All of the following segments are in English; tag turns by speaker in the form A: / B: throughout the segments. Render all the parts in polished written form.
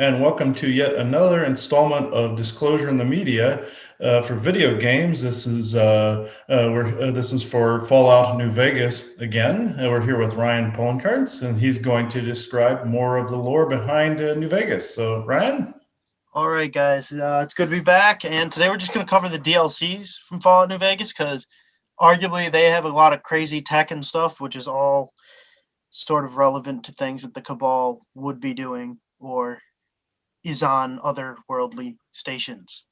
A: and welcome to yet another installment of Disclosure in the Media for video games. This is for Fallout New Vegas again. We're here with Ryan Polencarts, and he's going to describe more of the lore behind New Vegas. So, Ryan?
B: All right, guys, it's good to be back. And today we're just going to cover the DLCs from Fallout New Vegas because arguably they have a lot of crazy tech and stuff, which is all sort of relevant to things that the Cabal would be doing or is on other worldly stations.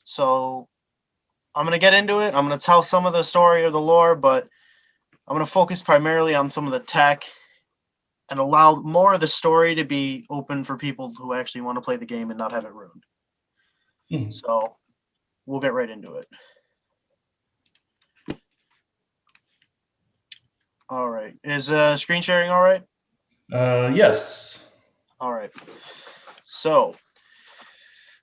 B: So I'm going to get into it. I'm going to tell some of the story or the lore, but I'm going to focus primarily on some of the tech and allow more of the story to be open for people who actually want to play the game and not have it ruined. So we'll get right into it. All right. Is screen sharing all right?
A: Yes.
B: All right. So,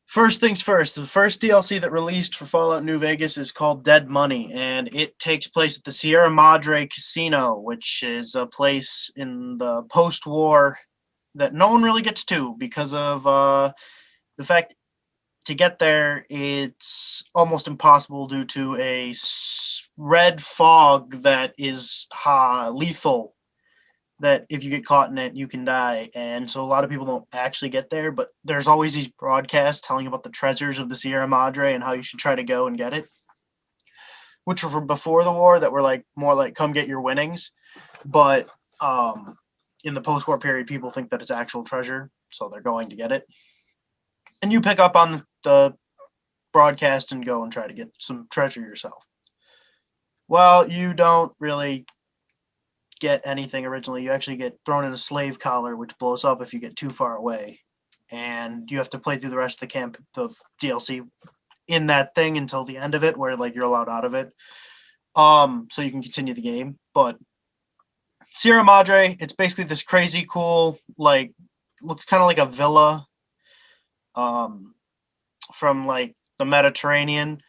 B: first things first, the first DLC that released for Fallout New Vegas is called Dead Money, and it takes place at the Sierra Madre Casino, which is a place in the post-war that no one really gets to because of the fact to get there, it's almost impossible due to a red fog that is lethal, that if you get caught in it, you can die. And so a lot of people don't actually get there, but there's always these broadcasts telling about the treasures of the Sierra Madre and how you should try to go and get it, which were from before the war, that were like more like come get your winnings. But in the post-war period, people think that it's actual treasure, so they're going to get it. And you pick up on the broadcast and go and try to get some treasure yourself. Well, you don't really get anything originally. You actually get thrown in a slave collar, which blows up if you get too far away. And you have to play through the rest of the DLC in that thing until the end of it, where like you're allowed out of it. So you can continue the game. But Sierra Madre, it's basically this crazy cool, like, looks kind of like a villa from like the Mediterranean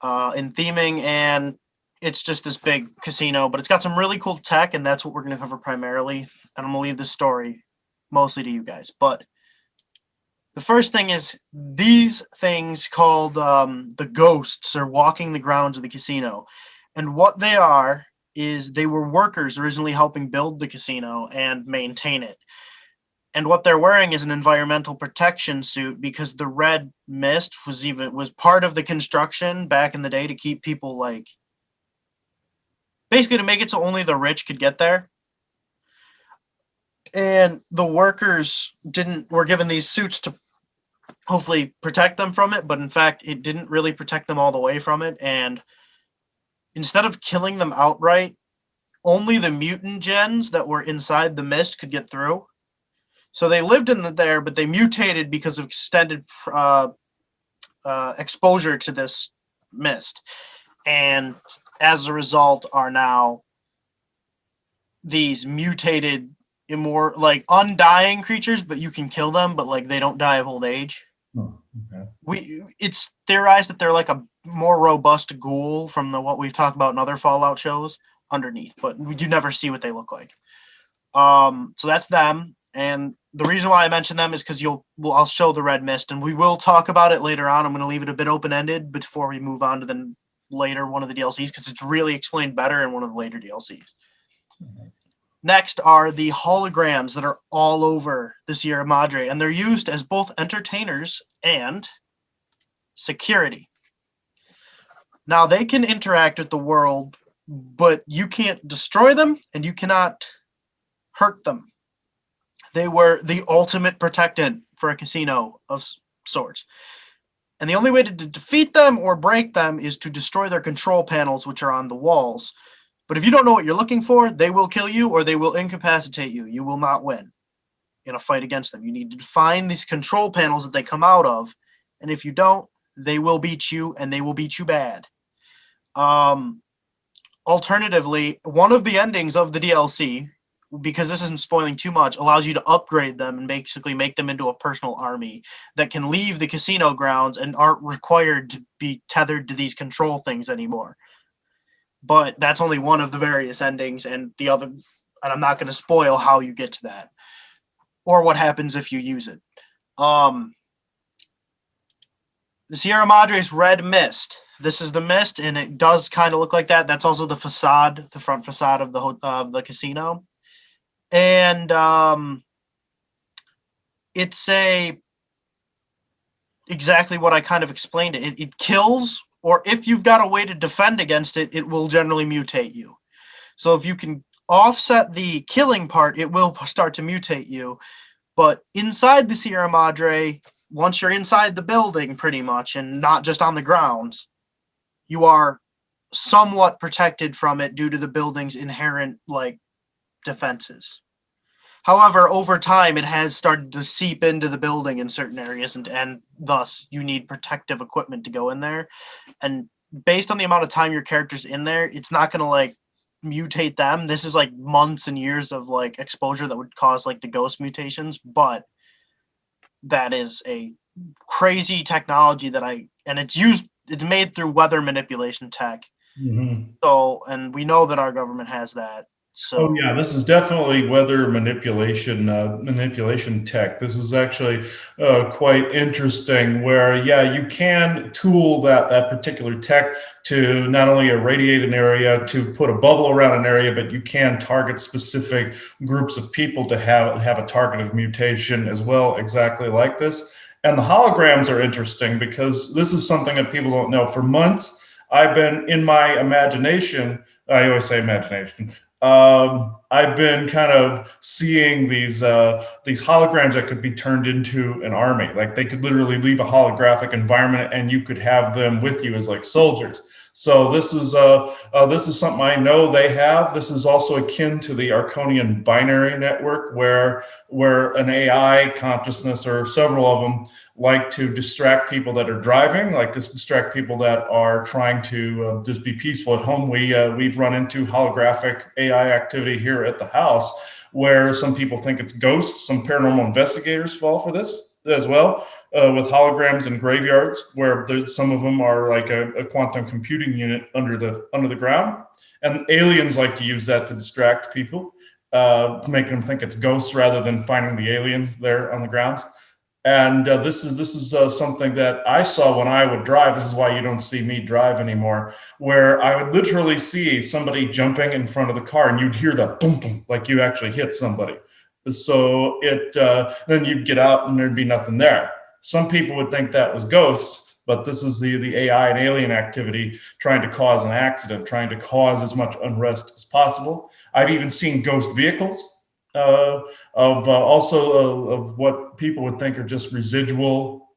B: in theming, and it's just this big casino, but it's got some really cool tech, and that's what we're going to cover primarily. And I'm going to leave the story mostly to you guys. But the first thing is these things called the ghosts are walking the grounds of the casino. And what they are is they were workers originally helping build the casino and maintain it. And what they're wearing is an environmental protection suit because the red mist was part of the construction back in the day to keep people like, basically to make it so only the rich could get there. And the workers were given these suits to hopefully protect them from it, but in fact it didn't really protect them all the way from it. And instead of killing them outright, only the mutant gens that were inside the mist could get through. So they lived there, but they mutated because of extended exposure to this mist. And as a result are now these mutated, like undying creatures, but you can kill them, but like they don't die of old age.
A: Oh, okay.
B: It's theorized that they're like a more robust ghoul from what we've talked about in other Fallout shows underneath, but you never see what they look like. So that's them. And the reason why I mention them is because I'll show the red mist, and we will talk about it later on. I'm going to leave it a bit open-ended before we move on to the later one of the DLCs, because it's really explained better in one of the later DLCs. Mm-hmm. Next are the holograms that are all over the Sierra Madre, and they're used as both entertainers and security. Now, they can interact with the world, but you can't destroy them, and you cannot hurt them. They were the ultimate protectant for a casino of sorts. And the only way to defeat them or break them is to destroy their control panels, which are on the walls. But if you don't know what you're looking for, they will kill you or they will incapacitate you. You will not win in a fight against them. You need to find these control panels that they come out of. And if you don't, they will beat you, and they will beat you bad. Alternatively, one of the endings of the DLC, because this isn't spoiling too much, allows you to upgrade them and basically make them into a personal army that can leave the casino grounds and aren't required to be tethered to these control things anymore. But that's only one of the various endings, and the other, and I'm not going to spoil how you get to that or what happens if you use it. The Sierra Madre's red mist. This is the mist, and it does kind of look like that. That's also the facade, the front facade of the casino, and it's exactly what I kind of explained. It kills, or if you've got a way to defend against it, it will generally mutate you. So if you can offset the killing part, it will start to mutate you. But inside the Sierra Madre, once you're inside the building pretty much and not just on the grounds, you are somewhat protected from it due to the building's inherent defenses. However, over time it has started to seep into the building in certain areas, and thus you need protective equipment to go in there. And based on the amount of time your character's in there, it's not going to mutate them. This is months and years of exposure that would cause the ghost mutations, but that is a crazy technology and it's made through weather manipulation tech.
A: Mm-hmm.
B: So, and we know that our government has that. So,
A: oh yeah, this is definitely weather manipulation tech. This is actually quite interesting. Where you can tool that particular tech to not only irradiate an area, to put a bubble around an area, but you can target specific groups of people to have a targeted mutation as well, exactly like this. And the holograms are interesting because this is something that people don't know. For months, I've been in my imagination. I always say imagination. I've been kind of seeing these holograms that could be turned into an army. Like they could literally leave a holographic environment, and you could have them with you as soldiers. So this is something I know they have. This is also akin to the Arconian binary network, where an AI consciousness, or several of them, like to distract people that are driving, like to distract people that are trying to just be peaceful at home. We've run into holographic AI activity here at the house, where some people think it's ghosts. Some paranormal investigators fall for this as well, with holograms in graveyards, where some of them are like a quantum computing unit under the ground, and aliens like to use that to distract people, to make them think it's ghosts rather than finding the aliens there on the grounds. And this is something that I saw when I would drive. This is why you don't see me drive anymore, where I would literally see somebody jumping in front of the car, and you'd hear the boom, boom, like you actually hit somebody. So then you'd get out and there'd be nothing there. Some people would think that was ghosts, but this is the AI and alien activity trying to cause an accident, trying to cause as much unrest as possible. I've even seen ghost vehicles, of what people would think are just residual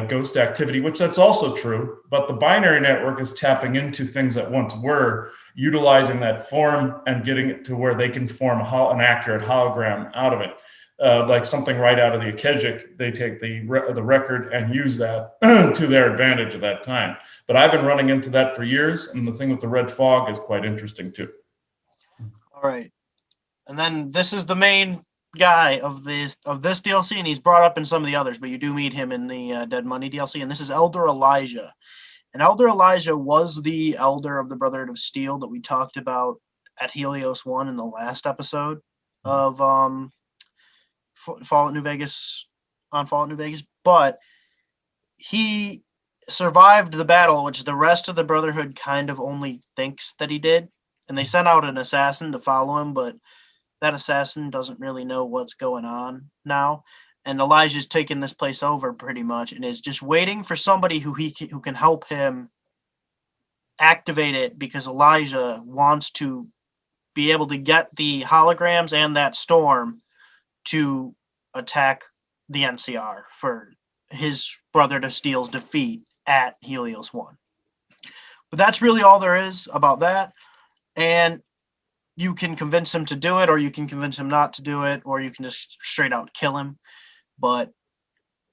A: ghost activity, which that's also true. But the binary network is tapping into things that once were, utilizing that form and getting it to where they can form an accurate hologram out of it. Like something right out of the Akashic, they take the record and use that to their advantage at that time. But I've been running into that for years, and the thing with the red fog is quite interesting too.
B: All right. And then this is the main guy of this DLC, and he's brought up in some of the others, but you do meet him in the Dead Money DLC, and this is Elder Elijah. And Elder Elijah was the elder of the Brotherhood of Steel that we talked about at Helios 1 in the last episode of Fallout New Vegas, but he survived the battle, which the rest of the Brotherhood kind of only thinks that he did, and they sent out an assassin to follow him, but that assassin doesn't really know what's going on now. And Elijah's taken this place over pretty much and is just waiting for somebody who can help him activate it, because Elijah wants to be able to get the holograms and that storm to attack the NCR for his Brotherhood of Steel's defeat at Helios 1. But that's really all there is about that. And you can convince him to do it, or you can convince him not to do it, or you can just straight out kill him. But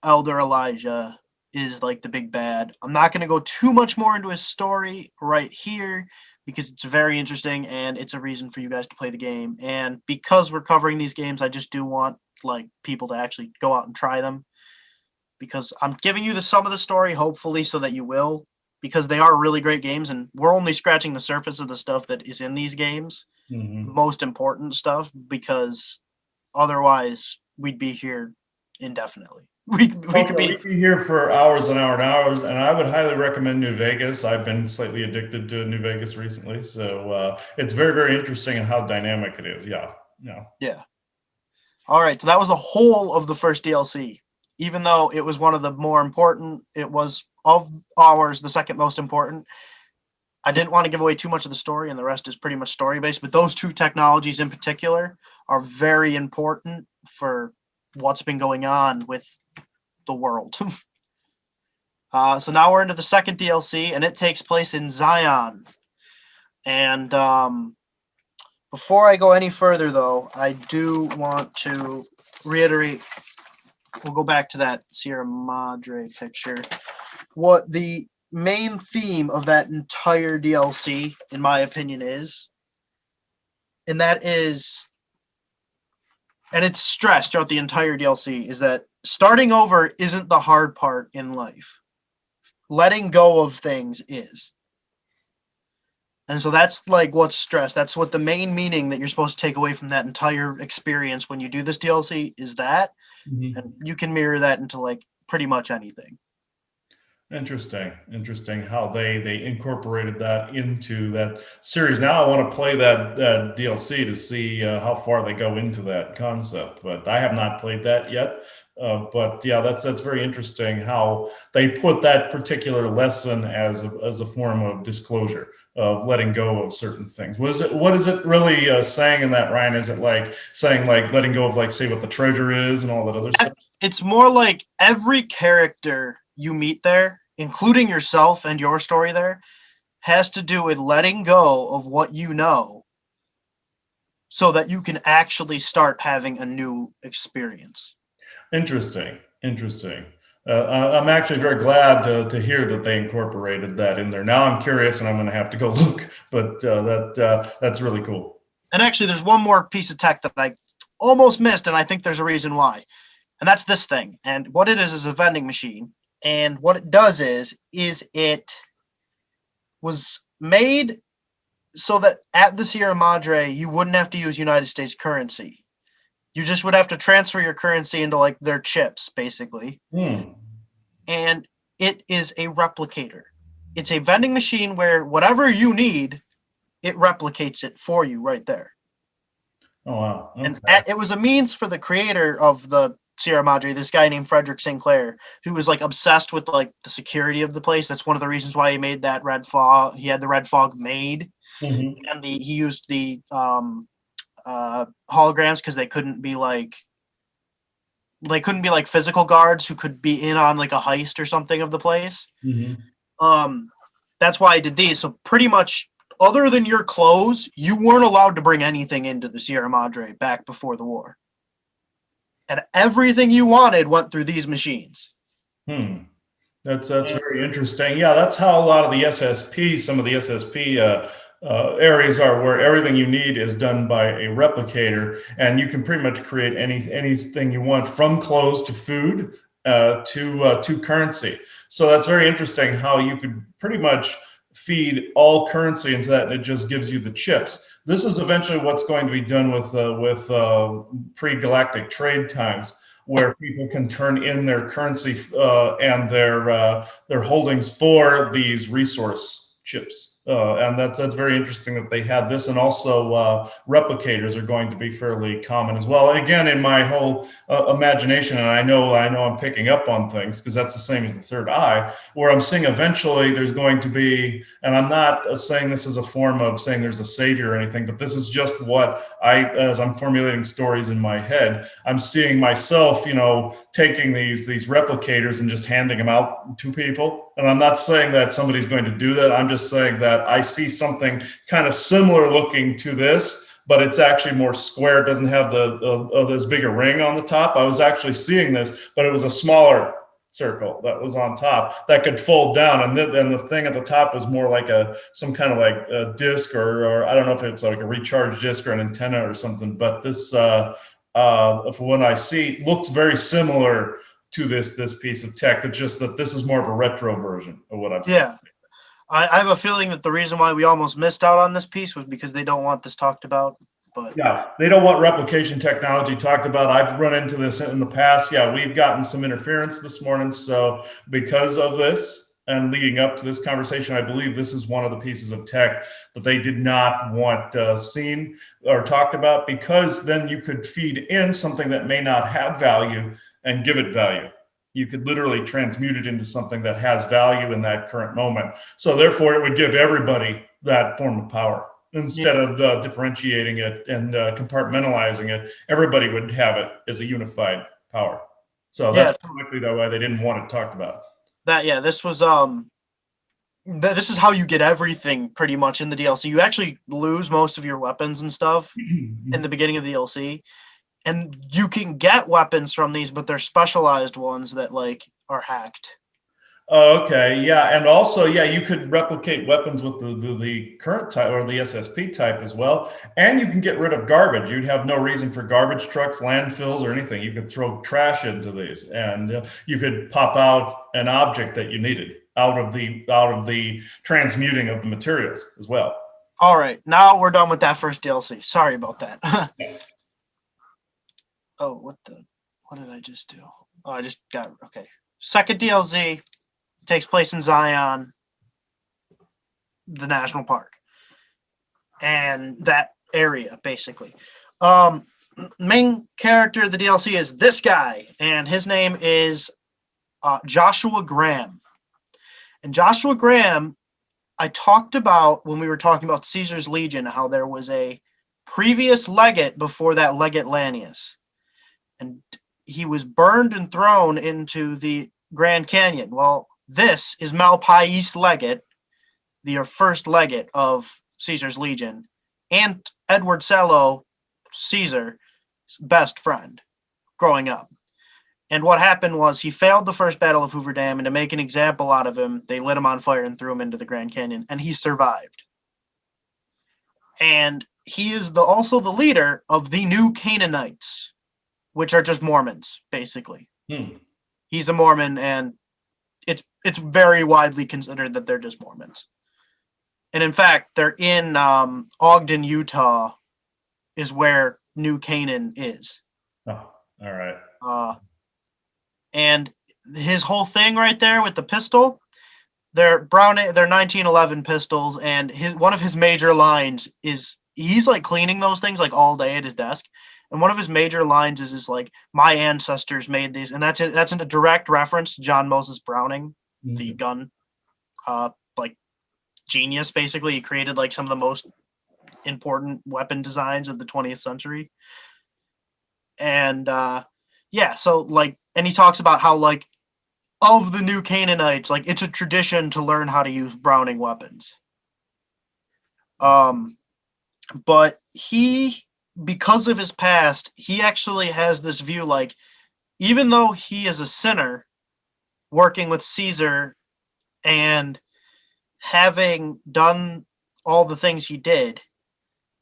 B: Elder Elijah is like the big bad. I'm not going to go too much more into his story right here, because it's very interesting and it's a reason for you guys to play the game. And because we're covering these games, I just do want people to actually go out and try them, because I'm giving you the sum of the story, hopefully, so that you will, because they are really great games, and we're only scratching the surface of the stuff that is in these games. Mm-hmm. Most important stuff, because otherwise we'd be here indefinitely. We could be.
A: We'd be here for hours and hours and hours, and I would highly recommend New Vegas. I've been slightly addicted to New Vegas recently, so it's very, very interesting and how dynamic it is. Yeah, yeah.
B: Yeah. All right, so that was the whole of the first DLC. Even though it was one of the more important, it was of ours the second most important. I didn't want to give away too much of the story, and the rest is pretty much story based. But those two technologies in particular are very important for what's been going on with the world. So now we're into the second DLC, and it takes place in Zion. And before I go any further, though, I do want to reiterate. We'll go back to that Sierra Madre picture. What the main theme of that entire DLC, in my opinion, is, and that is, and it's stressed throughout the entire DLC, is that starting over isn't the hard part in life. Letting go of things is. And so that's like what's stressed. That's what the main meaning that you're supposed to take away from that entire experience when you do this DLC is that.
A: Mm-hmm.
B: And you can mirror that into like pretty much anything.
A: Interesting how they incorporated that into that series. Now I want to play that DLC to see how far they go into that concept, but I have not played that yet. But yeah, that's very interesting how they put that particular lesson as a form of disclosure, of letting go of certain things. What is it really saying in that, Ryan? Is it like saying like letting go of like, say, what the treasure is and all that other stuff?
B: It's more like every character you meet there, including yourself and your story there, has to do with letting go of what you know so that you can actually start having a new experience.
A: Interesting. I'm actually very glad to hear that they incorporated that in there. Now I'm curious and I'm going to have to go look, but that's really cool.
B: And actually, there's one more piece of tech that I almost missed, and I think there's a reason why. And that's this thing. And what it is a vending machine. And what it does is it was made so that at the Sierra Madre, you wouldn't have to use United States currency. You just would have to transfer your currency into like their chips, basically. And it is a replicator. It's a vending machine where whatever you need, it replicates it for you right there.
A: Oh, wow. Okay.
B: And it was a means for the creator of the Sierra Madre, this guy named Frederick Sinclair, who was like obsessed with like the security of the place. That's one of the reasons why he made that red fog. He had the red fog made, and he used the holograms because they couldn't be like physical guards who could be in on like a heist or something of the place. That's why I did these. So pretty much, other than your clothes, you weren't allowed to bring anything into the Sierra Madre back before the war. And everything you wanted went through these machines.
A: That's very interesting. Yeah, that's how a lot of the SSP, some of the SSP areas are, where everything you need is done by a replicator, and you can pretty much create anything you want, from clothes to food to currency. So that's very interesting how you could pretty much feed all currency into that, and it just gives you the chips. This is eventually what's going to be done with pre-galactic trade times, where people can turn in their currency and their holdings for these resource chips. And that's very interesting that they had this, and also replicators are going to be fairly common as well. And again, in my whole imagination, and I know I'm picking up on things because that's the same as the third eye, where I'm seeing eventually there's going to be, and I'm not saying this as a form of saying there's a savior or anything, but this is just what as I'm formulating stories in my head, I'm seeing myself, taking these replicators and just handing them out to people. And I'm not saying that somebody's going to do that. I'm just saying that I see something kind of similar looking to this, but it's actually more square. It doesn't have this bigger ring on the top. I was actually seeing this, but it was a smaller circle that was on top that could fold down. And the thing at the top was more like some kind of like a disc, or I don't know if it's like a recharge disc or an antenna or something. But this, for what I see, looks very similar to this piece of tech. It's just that this is more of a retro version of what I've seen.
B: Yeah. I have a feeling that the reason why we almost missed out on this piece was because they don't want this talked about but
A: Yeah, they don't want replication technology talked about. I've run into this in the past. Yeah, we've gotten some interference this morning. So because of this and leading up to this conversation, I believe this is one of the pieces of tech that they did not want seen or talked about, because then you could feed in something that may not have value and give it value. You could literally transmute it into something that has value in that current moment. So therefore, it would give everybody that form of power. Instead of differentiating it and compartmentalizing it, everybody would have it as a unified power. So
B: yeah,
A: that's likely that why they didn't want it talked about.
B: this was this is how you get everything pretty much in the DLC. You actually lose most of your weapons and stuff in the beginning of the DLC, and you can get weapons from these, but they're specialized ones that like are hacked.
A: Oh, okay, yeah, and also, yeah, you could replicate weapons with the current type or the SSP type as well, and you can get rid of garbage. You'd have no reason for garbage trucks, landfills, or anything. You could throw trash into these, and you could pop out an object that you needed out of the transmuting of the materials as well.
B: All right, now we're done with that first DLC. Sorry about that. Oh, what did I just do? Oh, I just got okay. Second DLC takes place in Zion, the national park, and that area basically. Main character of the DLC is this guy, and his name is Joshua Graham. And Joshua Graham, I talked about when we were talking about Caesar's Legion, how there was a previous legate before that legate Lanius, and he was burned and thrown into the Grand Canyon. Well, this is Malpais Legate, the first legate of Caesar's Legion, and Edward Sello, Caesar's best friend growing up. And what happened was he failed the first Battle of Hoover Dam, and to make an example out of him, they lit him on fire and threw him into the Grand Canyon, and he survived. And he is also the leader of the New Canaanites, which are just Mormons, basically. He's a Mormon, and it's very widely considered that they're just Mormons. And in fact, they're in Ogden, Utah, is where New Canaan is.
A: Oh, all right.
B: And his whole thing right there with the pistol, they're 1911 pistols, and one of his major lines is he's like cleaning those things like all day at his desk. And one of his major lines is like, my ancestors made these. And that's in a direct reference to John Moses Browning, the gun like genius, basically. He created like some of the most important weapon designs of the 20th century. And so like, and he talks about how like of the New Canaanites, like it's a tradition to learn how to use Browning weapons. But because of his past, he actually has this view like, even though he is a sinner working with Caesar and having done all the things he did,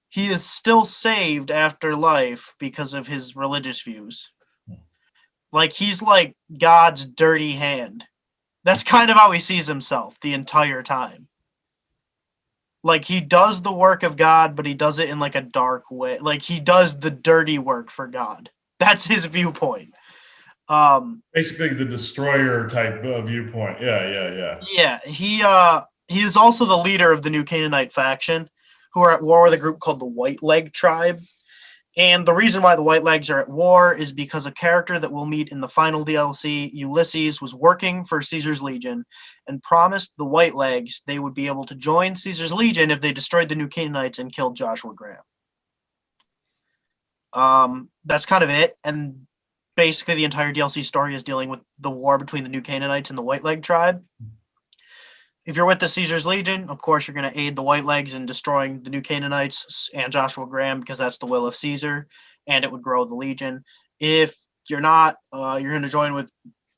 B: he is still saved after life because of his religious views. Like he's like God's dirty hand. That's kind of how he sees himself the entire time. Like he does the work of God, but he does it in like a dark way. Like he does the dirty work for God. That's his viewpoint.
A: Basically the destroyer type viewpoint. Yeah.
B: Yeah, he is also the leader of the New Canaanite faction, who are at war with a group called the White Leg tribe. And the reason why the White Legs are at war is because a character that we'll meet in the final DLC, Ulysses, was working for Caesar's Legion and promised the White Legs they would be able to join Caesar's Legion if they destroyed the New Canaanites and killed Joshua Graham. That's kind of it. And basically the entire DLC story is dealing with the war between the New Canaanites and the White Leg tribe. If you're with the Caesar's Legion, of course, you're going to aid the White Legs in destroying the New Canaanites and Joshua Graham because that's the will of Caesar, and it would grow the Legion. If you're not, you're going to join with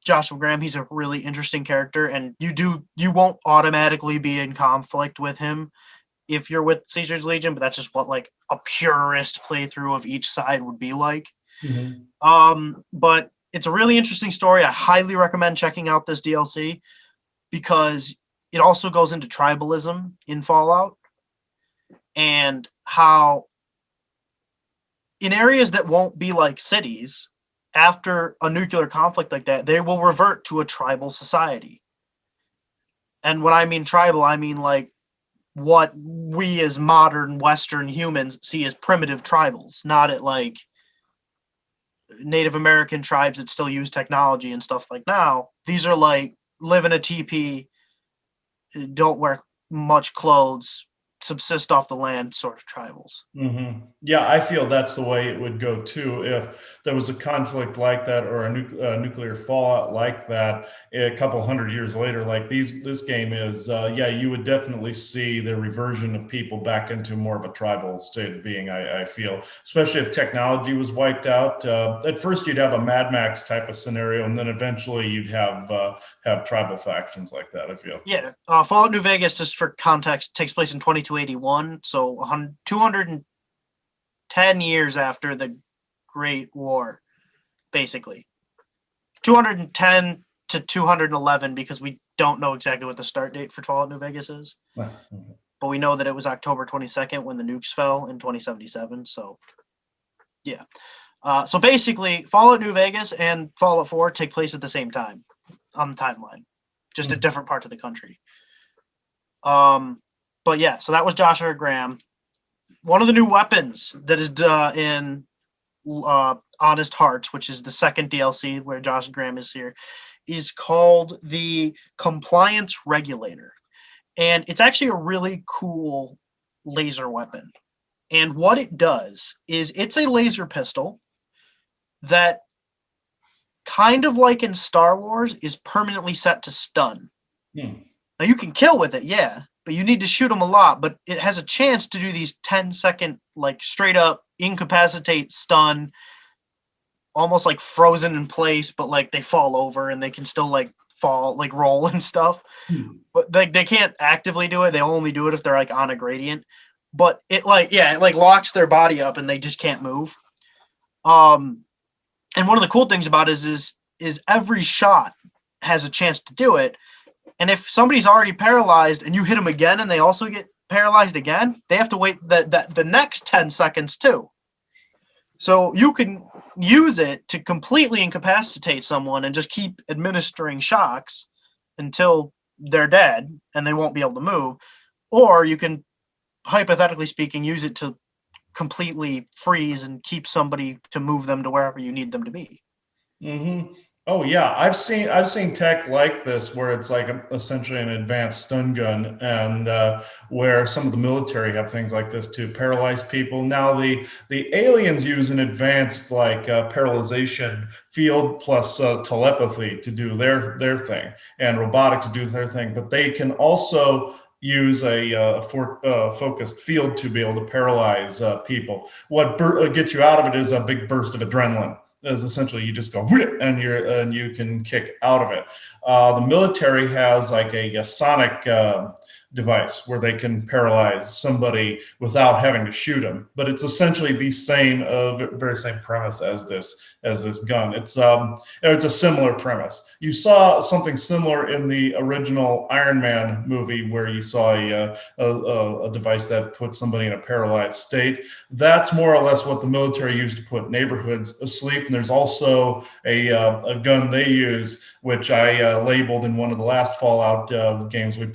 B: Joshua Graham. He's a really interesting character, and you won't automatically be in conflict with him if you're with Caesar's Legion, but that's just what like a purist playthrough of each side would be like. But it's a really interesting story. I highly recommend checking out this DLC because it also goes into tribalism in Fallout and how in areas that won't be like cities, after a nuclear conflict like that, they will revert to a tribal society. And when I mean tribal, I mean like what we as modern Western humans see as primitive tribals, not at like Native American tribes that still use technology and stuff like now. These are like live in a teepee, don't wear much clothes, subsist off the land sort of tribals.
A: Yeah, I feel that's the way it would go too. If there was a conflict like that or a nuclear fallout like that a couple hundred years later, like this game is, yeah, you would definitely see the reversion of people back into more of a tribal state of being. I feel, especially if technology was wiped out. At first, you'd have a Mad Max type of scenario, and then eventually you'd have tribal factions like that. I feel.
B: Yeah, Fallout New Vegas, just for context, takes place in 2281, so 210 years after the Great War, basically. 210 to 211, because we don't know exactly what the start date for Fallout New Vegas is.
A: Right.
B: But we know that it was October 22nd when the nukes fell in 2077, so yeah. So basically, Fallout New Vegas and Fallout 4 take place at the same time on the timeline, just at different parts of the country. But yeah, so that was Joshua Graham. One of the new weapons that is in Honest Hearts, which is the second DLC where Josh Graham is here, is called the Compliance Regulator. And it's actually a really cool laser weapon. And what it does is it's a laser pistol that, kind of like in Star Wars, is permanently set to stun. Now you can kill with it, yeah, but you need to shoot them a lot. But it has a chance to do these 10-second, like straight up incapacitate, stun, almost like frozen in place, but like they fall over and they can still like fall, like roll and stuff. But they can't actively do it. They only do it if they're like on a gradient. But it like, yeah, it like locks their body up and they just can't move. And one of the cool things about it is every shot has a chance to do it. And if somebody's already paralyzed and you hit them again and they also get paralyzed again, they have to wait the next 10 seconds too. So you can use it to completely incapacitate someone and just keep administering shocks until they're dead and they won't be able to move. Or you can, hypothetically speaking, use it to completely freeze and keep somebody to move them to wherever you need them to be.
A: Oh yeah, I've seen tech like this where it's like essentially an advanced stun gun, and where some of the military have things like this to paralyze people. Now the aliens use an advanced like paralyzation field plus telepathy to do their thing, and robotics to do their thing, but they can also use a focused field to be able to paralyze people. What gets you out of it is a big burst of adrenaline. Is essentially you just go and you can kick out of it. The military has like a sonic device where they can paralyze somebody without having to shoot them. But it's essentially the same, very same premise as this gun. It's a similar premise. You saw something similar in the original Iron Man movie where you saw a device that put somebody in a paralyzed state. That's more or less what the military used to put neighborhoods asleep. And there's also a gun they use, which I labeled in one of the last Fallout games we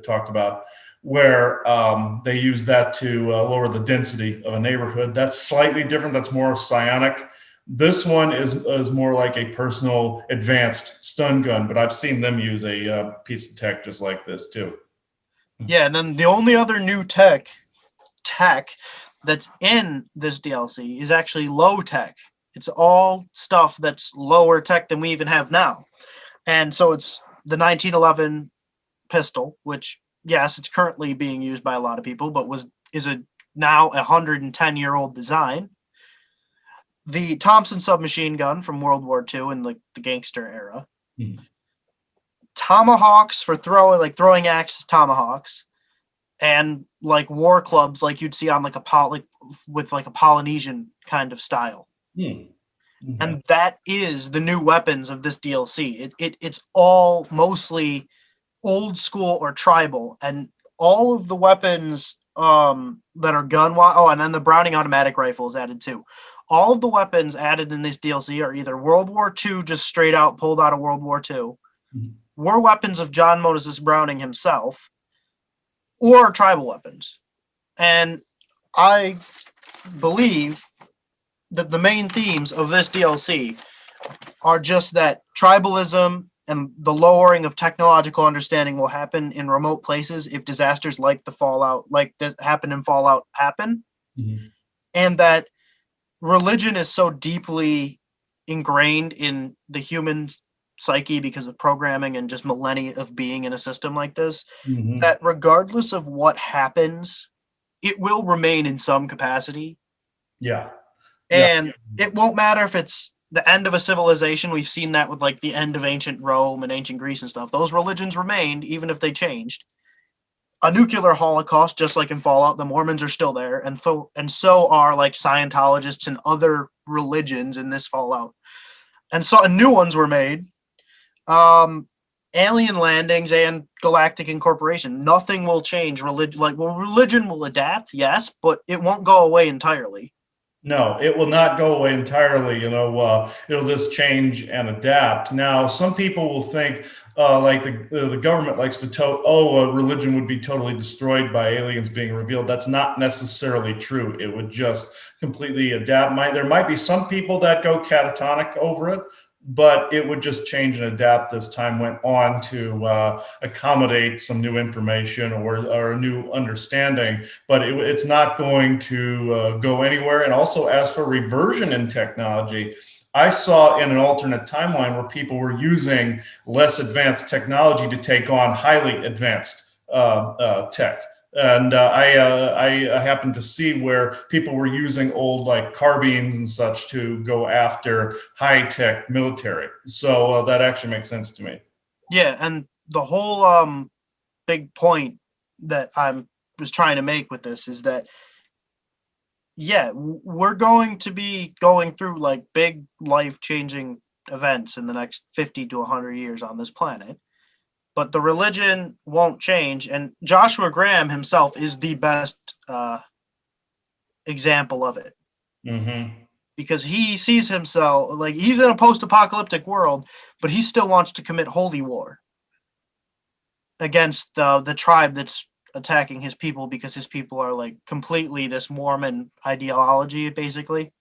A: talked about, where they use that to lower the density of a neighborhood. That's slightly different. That's more psionic. This one is more like a personal advanced stun gun, but I've seen them use a piece of tech just like this too.
B: Yeah, and then the only other new tech that's in this DLC is actually low tech. It's all stuff that's lower tech than we even have now. And so it's the 1911 pistol, which, yes, it's currently being used by a lot of people, but is now a 110-year-old design. The Thompson submachine gun from World War II in the gangster era. Tomahawks for throwing axes, tomahawks, and like war clubs like you'd see on like with a Polynesian kind of style. And that is the new weapons of this DLC. It's all mostly old school or tribal, and all of the weapons that are gun-wise. And then the Browning automatic rifle is added too. All of the weapons added in this DLC are either World War II, just straight out pulled out of World War II, were weapons of John Moses Browning himself, or tribal weapons. And I believe that the main themes of this DLC are just that tribalism and the lowering of technological understanding will happen in remote places if disasters like the Fallout, like that happened in Fallout, happen, and that religion is so deeply ingrained in the human psyche because of programming and just millennia of being in a system like this, that regardless of what happens, it will remain in some capacity.
A: Yeah.
B: And it won't matter if it's the end of a civilization. We've seen that with like the end of ancient Rome and ancient Greece and stuff. Those religions remained, even if they changed. A nuclear holocaust, just like in Fallout, the Mormons are still there, and so are like Scientologists and other religions in this Fallout. And so new ones were made. Alien landings and galactic incorporation. Nothing will change. Religion will adapt, yes, but it won't go away entirely.
A: No, it will not go away entirely. It'll just change and adapt. Now, some people will think, like the government likes to religion would be totally destroyed by aliens being revealed. That's not necessarily true. It would just completely adapt. There might be some people that go catatonic over it, but it would just change and adapt as time went on to accommodate some new information or a new understanding. But it's not going to go anywhere. And also, as for reversion in technology, I saw in an alternate timeline where people were using less advanced technology to take on highly advanced tech. And I happened to see where people were using old like carbines and such to go after high-tech military. So that actually makes sense to me.
B: Yeah, and the whole big point that I was trying to make with this is that, yeah, we're going to be going through like big life-changing events in the next 50 to 100 years on this planet. But the religion won't change. And Joshua Graham himself is the best example of it. Because he sees himself, like, he's in a post-apocalyptic world, but he still wants to commit holy war against the tribe that's attacking his people, because his people are like completely this Mormon ideology, basically.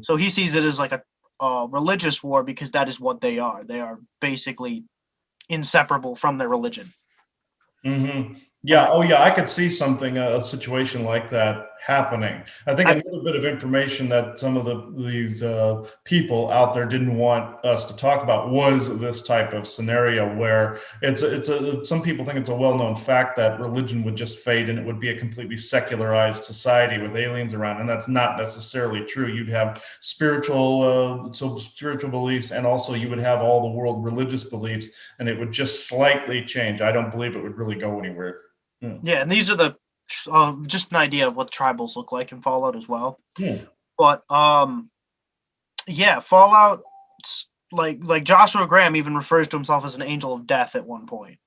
B: So he sees it as like a religious war, because that is what they are. They are basically inseparable from their religion.
A: Yeah. Oh, yeah. I could see a situation like that happening. I think another bit of information that some of these people out there didn't want us to talk about was this type of scenario where some people think it's a well-known fact that religion would just fade and it would be a completely secularized society with aliens around, and that's not necessarily true. You'd have spiritual beliefs, and also you would have all the world religious beliefs, and it would just slightly change. I don't believe it would really go anywhere.
B: Yeah, and these are the just an idea of what tribals look like in Fallout as well. But yeah, Fallout, like Joshua Graham even refers to himself as an angel of death at one point,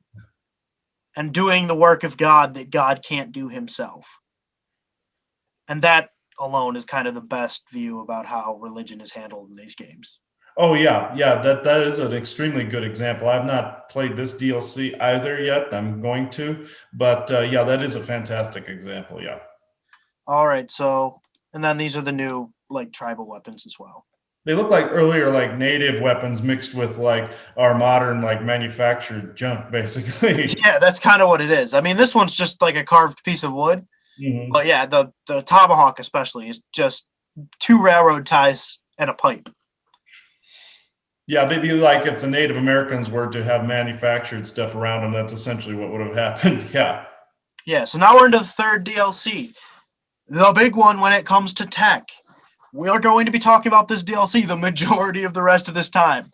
B: and doing the work of God that God can't do himself. And that alone is kind of the best view about how religion is handled in these games.
A: Oh yeah, that is an extremely good example. I've not played this DLC either yet. I'm going to, but yeah, that is a fantastic example. Yeah.
B: All right, so and then these are the new like tribal weapons as well.
A: They look like earlier like native weapons mixed with like our modern like manufactured junk, basically.
B: Yeah, that's kind of what it is. I mean, this one's just like a carved piece of wood, but yeah, the tomahawk especially is just 2 railroad ties and a pipe.
A: Yeah, maybe like if the Native Americans were to have manufactured stuff around them, that's essentially what would have happened. Yeah.
B: Yeah, so now we're into the third DLC. The big one when it comes to tech. We are going to be talking about this DLC the majority of the rest of this time.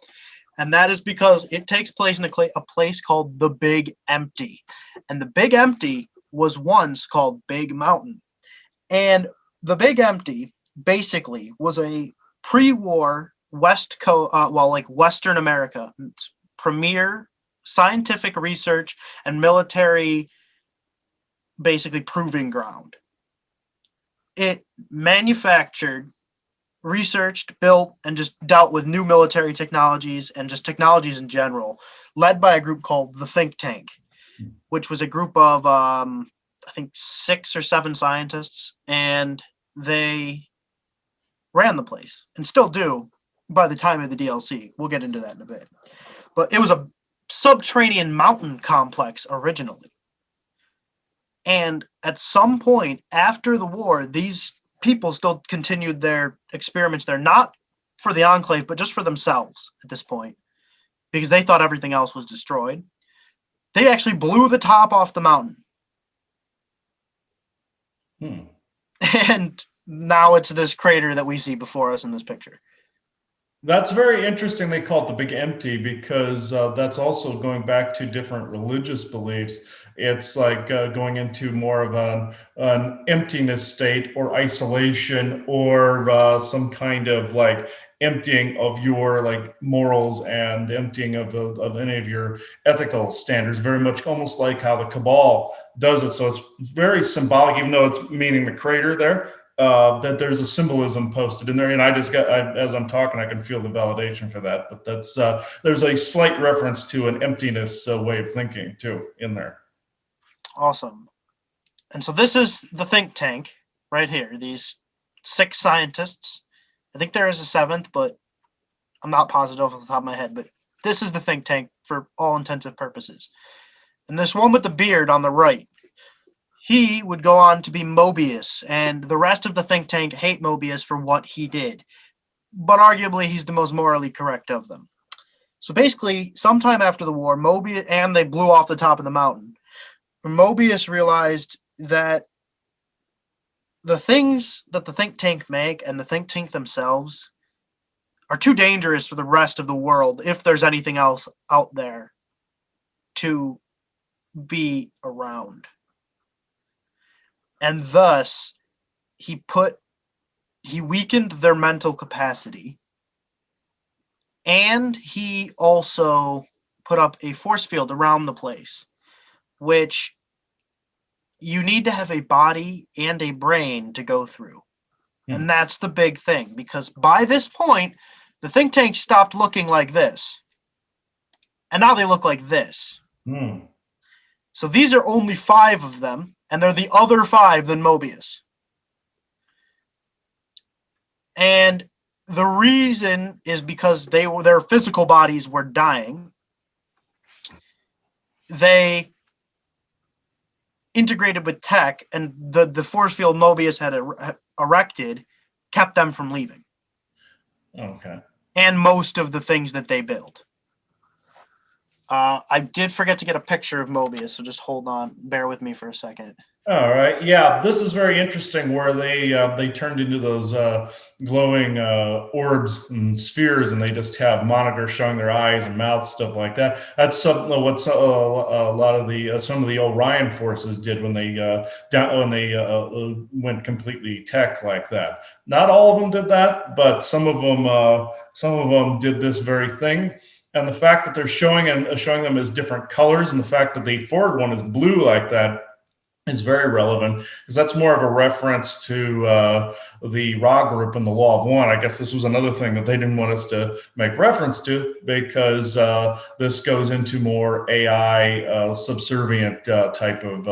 B: And that is because it takes place in a place called the Big Empty. And the Big Empty was once called Big Mountain. And the Big Empty basically was a pre-war Western America premier scientific research and military basically proving ground. It manufactured, researched, built, and just dealt with new military technologies and just technologies in general, led by a group called the Think Tank, which was a group of, I think, 6 or 7 scientists, and they ran the place and still do by the time of the DLC. We'll get into that in a bit. But it was a subterranean mountain complex originally. And at some point after the war, these people still continued their experiments there, not for the Enclave, but just for themselves at this point, because they thought everything else was destroyed. They actually blew the top off the mountain. And now it's this crater that we see before us in this picture.
A: That's very interesting. They call it the Big Empty because that's also going back to different religious beliefs. It's like going into more of an emptiness state or isolation or some kind of like emptying of your like morals and emptying of any of your ethical standards, very much almost like how the Cabal does it. So it's very symbolic, even though it's meaning the crater there. That there's a symbolism posted in there, and as I'm talking, I can feel the validation for that. But that's there's a slight reference to an emptiness way of thinking too in there.
B: Awesome. And so this is the think tank right here. These 6 scientists. I think there is a 7th, but I'm not positive off the top of my head. But this is the think tank for all intensive purposes. And this one with the beard on the right, he would go on to be Mobius, and the rest of the think tank hate Mobius for what he did. But arguably, he's the most morally correct of them. So basically, sometime after the war, Mobius, and they blew off the top of the mountain, Mobius realized that the things that the think tank make and the think tank themselves are too dangerous for the rest of the world if there's anything else out there to be around. And thus, he weakened their mental capacity, and he also put up a force field around the place, which you need to have a body and a brain to go through. And that's the big thing, because by this point, the think tank stopped looking like this, and now they look like this. So these are only 5 of them, and they're the other 5 than Mobius. And the reason is because their physical bodies were dying. They integrated with tech, and the force field Mobius had erected kept them from leaving.
A: Okay.
B: And most of the things that they built. I did forget to get a picture of Mobius, so just hold on. Bear with me for a second.
A: All right. Yeah, this is very interesting where they turned into those glowing orbs and spheres, and they just have monitors showing their eyes and mouths, stuff like that. That's something what a lot of the some of the Orion forces did when they went completely tech like that. Not all of them did that, but some of them did this very thing. And the fact that they're showing them as different colors, and the fact that the forward one is blue like that is very relevant, because that's more of a reference to the Ra group and the Law of One. I guess this was another thing that they didn't want us to make reference to, because this goes into more AI subservient type of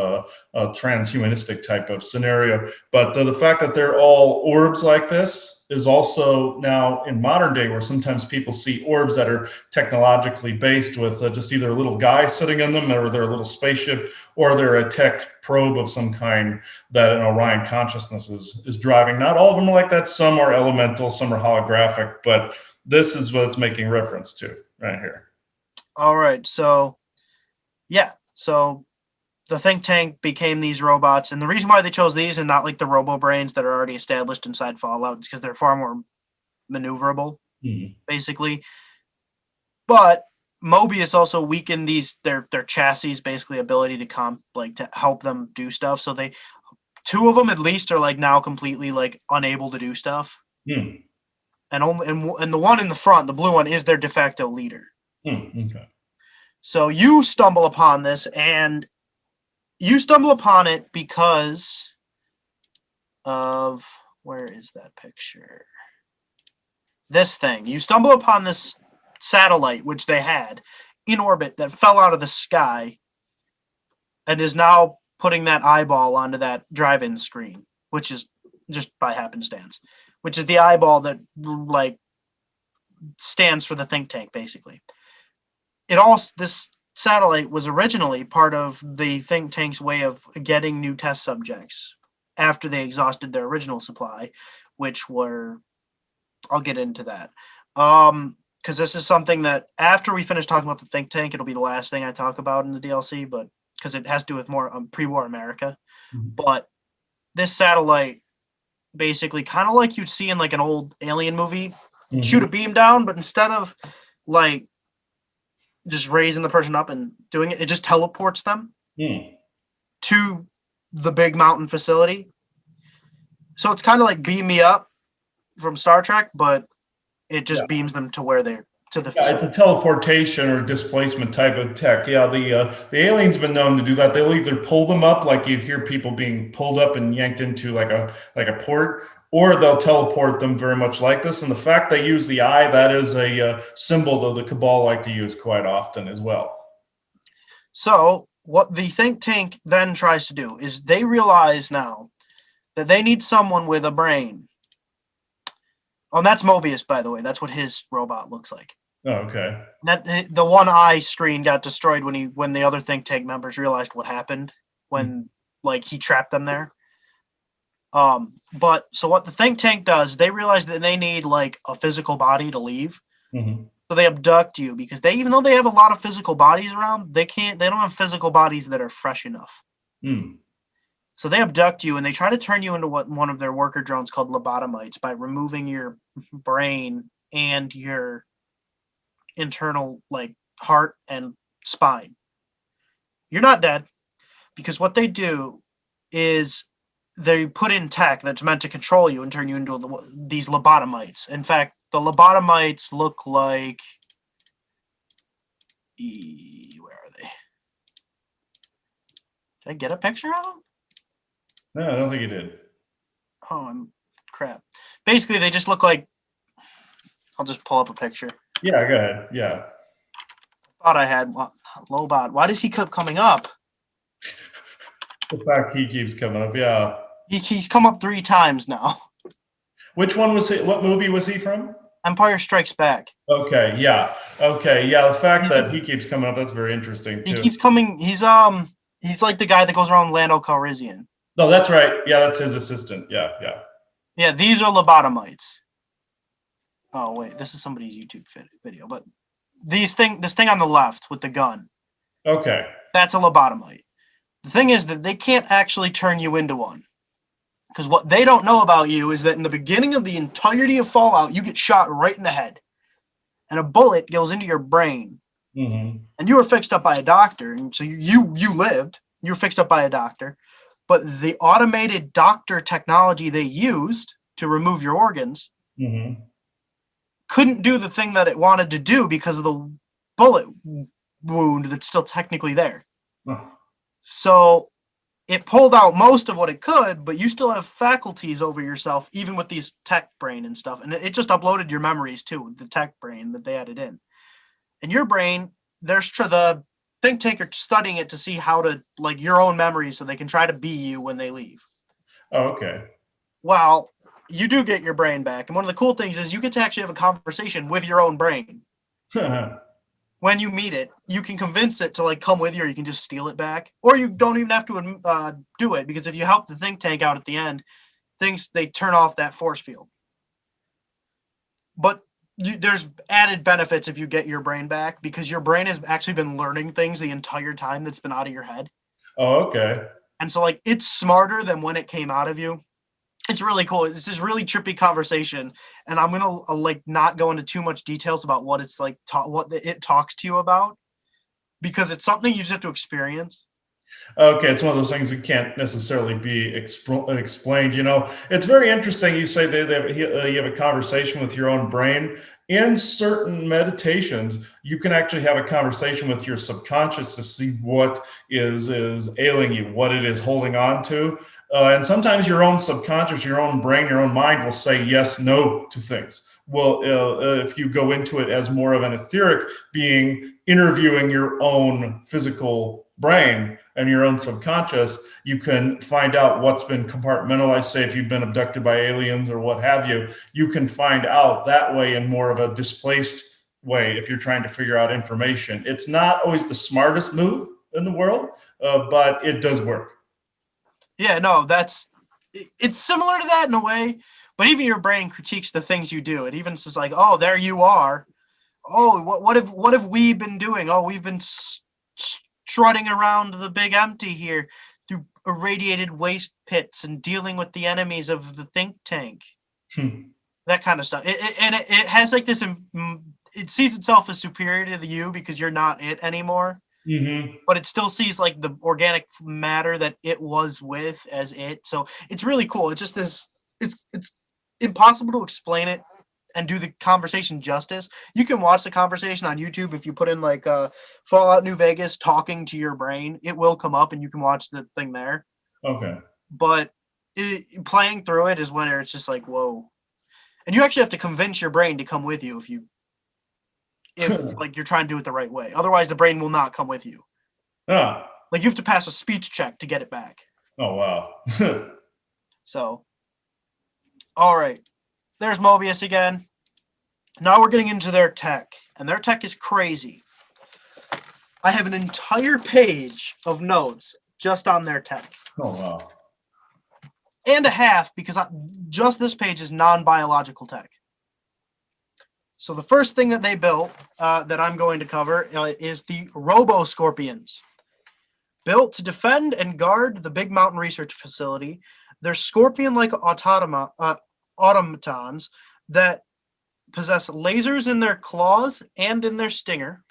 A: transhumanistic type of scenario. But the fact that they're all orbs like this is also now in modern day, where sometimes people see orbs that are technologically based with just either a little guy sitting in them, or they're a little spaceship, or they're a tech probe of some kind that an Orion consciousness is driving. Not all of them are like that. Some are elemental, some are holographic, but this is what it's making reference to right here.
B: All right. So, yeah. So the think tank became these robots, and the reason why they chose these and not like the robo brains that are already established inside Fallout is because they're far more maneuverable, basically. But Mobius also weakened their chassis, basically ability to help them do stuff. So 2 of them at least are like now completely like unable to do stuff. And the one in the front, the blue one, is their de facto leader.
A: Okay.
B: So you stumble upon this, and you stumble upon it because of, where is that picture? This thing. You stumble upon this satellite, which they had in orbit, that fell out of the sky and is now putting that eyeball onto that drive-in screen, which is just by happenstance, which is the eyeball that like stands for the think tank, basically. This satellite was originally part of the think tank's way of getting new test subjects after they exhausted their original supply, which were, I'll get into that. Because this is something that after we finish talking about the think tank, it'll be the last thing I talk about in the DLC, but because it has to do with more pre-war America.
A: Mhm.
B: But this satellite, basically, kind of like you'd see in like an old alien movie, shoot a beam down, but instead of like just raising the person up and doing it, it just teleports them to the big mountain facility. So it's kind of like Beam Me Up from Star Trek, but it just beams them to where they're to the
A: Yeah,
B: facility.
A: it's a teleportation or displacement type of tech. Yeah, the aliens been known to do that. They'll either pull them up, like you hear people being pulled up and yanked into like a port, or they'll teleport them very much like this. And the fact they use the eye, that is a symbol that the Cabal like to use quite often as well.
B: So what the think tank then tries to do is they realize now that they need someone with a brain. Oh, and that's Mobius, by the way. That's what his robot looks like.
A: Oh, okay.
B: That the one eye screen got destroyed when the other think tank members realized what happened when like he trapped them there. But so what the think tank does, they realize that they need like a physical body to leave. So they abduct you because even though they have a lot of physical bodies around, they don't have physical bodies that are fresh enough. So they abduct you and they try to turn you into what one of their worker drones called lobotomites by removing your brain and your internal like heart and spine. You're not dead, because what they do is they put in tech that's meant to control you and turn you into these lobotomites. In fact, the lobotomites look like, where are they? Did I get a picture of them?
A: No, I don't think you did.
B: Oh, crap. Basically, they just look like, I'll just pull up a picture.
A: Yeah, go ahead. Yeah.
B: Thought I had Lobot. Why does he keep coming up?
A: The fact he keeps coming up. Yeah.
B: He's come up 3 times now.
A: Which one was he? What movie was he from?
B: Empire Strikes Back.
A: Okay. Yeah. Okay. Yeah. The fact that he keeps coming up, that's very interesting too.
B: He keeps coming. He's like the guy that goes around Lando Calrissian.
A: No, that's right. Yeah, that's his assistant. Yeah. Yeah.
B: Yeah, these are lobotomites. Oh wait, this is somebody's YouTube video, but this thing on the left with the gun.
A: Okay.
B: That's a lobotomite. The thing is that they can't actually turn you into one. Because what they don't know about you is that in the beginning of the entirety of Fallout, you get shot right in the head. And a bullet goes into your brain.
A: Mm-hmm.
B: And you were fixed up by a doctor. And so you lived. You were fixed up by a doctor. But the automated doctor technology they used to remove your organs couldn't do the thing that it wanted to do because of the bullet wound that's still technically there.
A: Oh.
B: So it pulled out most of what it could, but you still have faculties over yourself, even with these tech brain and stuff. And it just uploaded your memories too, the tech brain that they added in. And your brain, the think tank are studying it to see how to, like, your own memories so they can try to be you when they leave.
A: Oh, okay.
B: Well, you do get your brain back. And one of the cool things is you get to actually have a conversation with your own brain. When you meet it, you can convince it to like come with you, or you can just steal it back, or you don't even have to do it, because if you help the think tank out at the end, they turn off that force field. But there's added benefits if you get your brain back, because your brain has actually been learning things the entire time that's been out of your head.
A: Oh, okay.
B: And so like it's smarter than when it came out of you. It's really cool. It's this really trippy conversation, and I'm gonna like not go into too much details about what it's like, what it talks to you about, because it's something you just have to experience.
A: Okay, it's one of those things that can't necessarily be explained. It's very interesting. You say you have a conversation with your own brain. In certain meditations, you can actually have a conversation with your subconscious to see what is ailing you, what it is holding on to. And sometimes your own subconscious, your own brain, your own mind will say yes, no to things. Well, if you go into it as more of an etheric being interviewing your own physical brain and your own subconscious, you can find out what's been compartmentalized. Say if you've been abducted by aliens or what have you, you can find out that way in more of a displaced way if you're trying to figure out information. It's not always the smartest move in the world, but it does work.
B: Yeah, no, it's similar to that in a way, but even your brain critiques the things you do. It even says like, "Oh, there you are. Oh, what have we been doing? Oh, we've been strutting around the big empty here through irradiated waste pits and dealing with the enemies of the think tank." That kind of stuff. It has like this. It sees itself as superior to the you because you're not it anymore. But it still sees like the organic matter that it was with as it. So it's really cool. It's just this. It's impossible to explain it and do the conversation justice. You can watch the conversation on YouTube if you put in like Fallout New Vegas talking to your brain. It will come up and you can watch the thing there.
A: Okay.
B: But playing through it is when it's just like whoa, and you actually have to convince your brain to come with you if like you're trying to do it the right way. Otherwise, the brain will not come with you.
A: Ah.
B: Like you have to pass a speech check to get it back.
A: Oh wow.
B: So, all right, there's Mobius again. Now we're getting into their tech, and their tech is crazy. I have an entire page of notes just on their tech.
A: Oh wow.
B: And a half because just this page is non-biological tech. So the first thing that they built that I'm going to cover is the Robo-Scorpions. Built to defend and guard the Big Mountain Research Facility, they're scorpion-like automatons that possess lasers in their claws and in their stinger,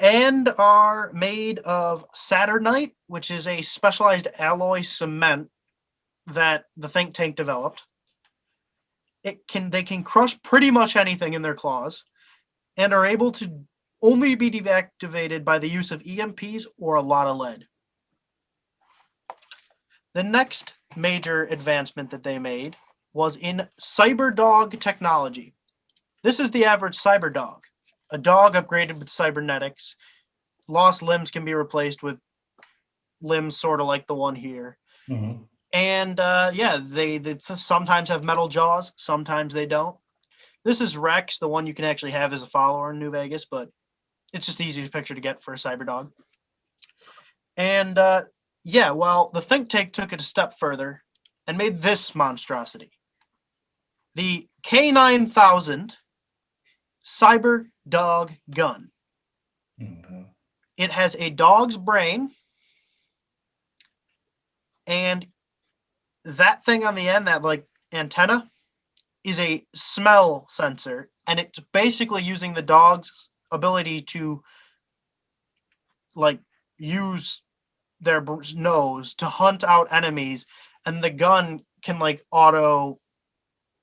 B: and are made of Saturnite, which is a specialized alloy cement that the think tank developed. They can crush pretty much anything in their claws and are able to only be deactivated by the use of EMPs or a lot of lead. The next major advancement that they made was in CyberDog technology. This is the average CyberDog, a dog upgraded with cybernetics. Lost limbs can be replaced with limbs sort of like the one here.
A: Mm-hmm.
B: And they sometimes have metal jaws, sometimes they don't. This is Rex, the one you can actually have as a follower in New Vegas, but it's just the easiest picture to get for a CyberDog. And the think tank took it a step further and made this monstrosity. The K9000 CyberDog gun.
A: Mm-hmm. It
B: has a dog's brain, and that thing on the end, that like antenna, is a smell sensor, and it's basically using the dog's ability to like use their nose to hunt out enemies, and the gun can like auto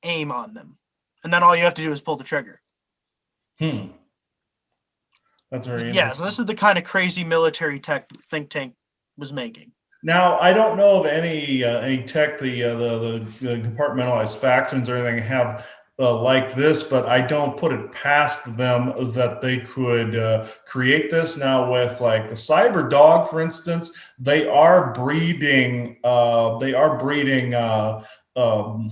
B: aim on them, and then all you have to do is pull the trigger.
A: That's very interesting.
B: Yeah, so this is the kind of crazy military tech think tank was making.
A: Now, I don't know of any tech the compartmentalized factions or anything have like this, but I don't put it past them that they could create this. Now, with like the CyberDog, for instance, they are breeding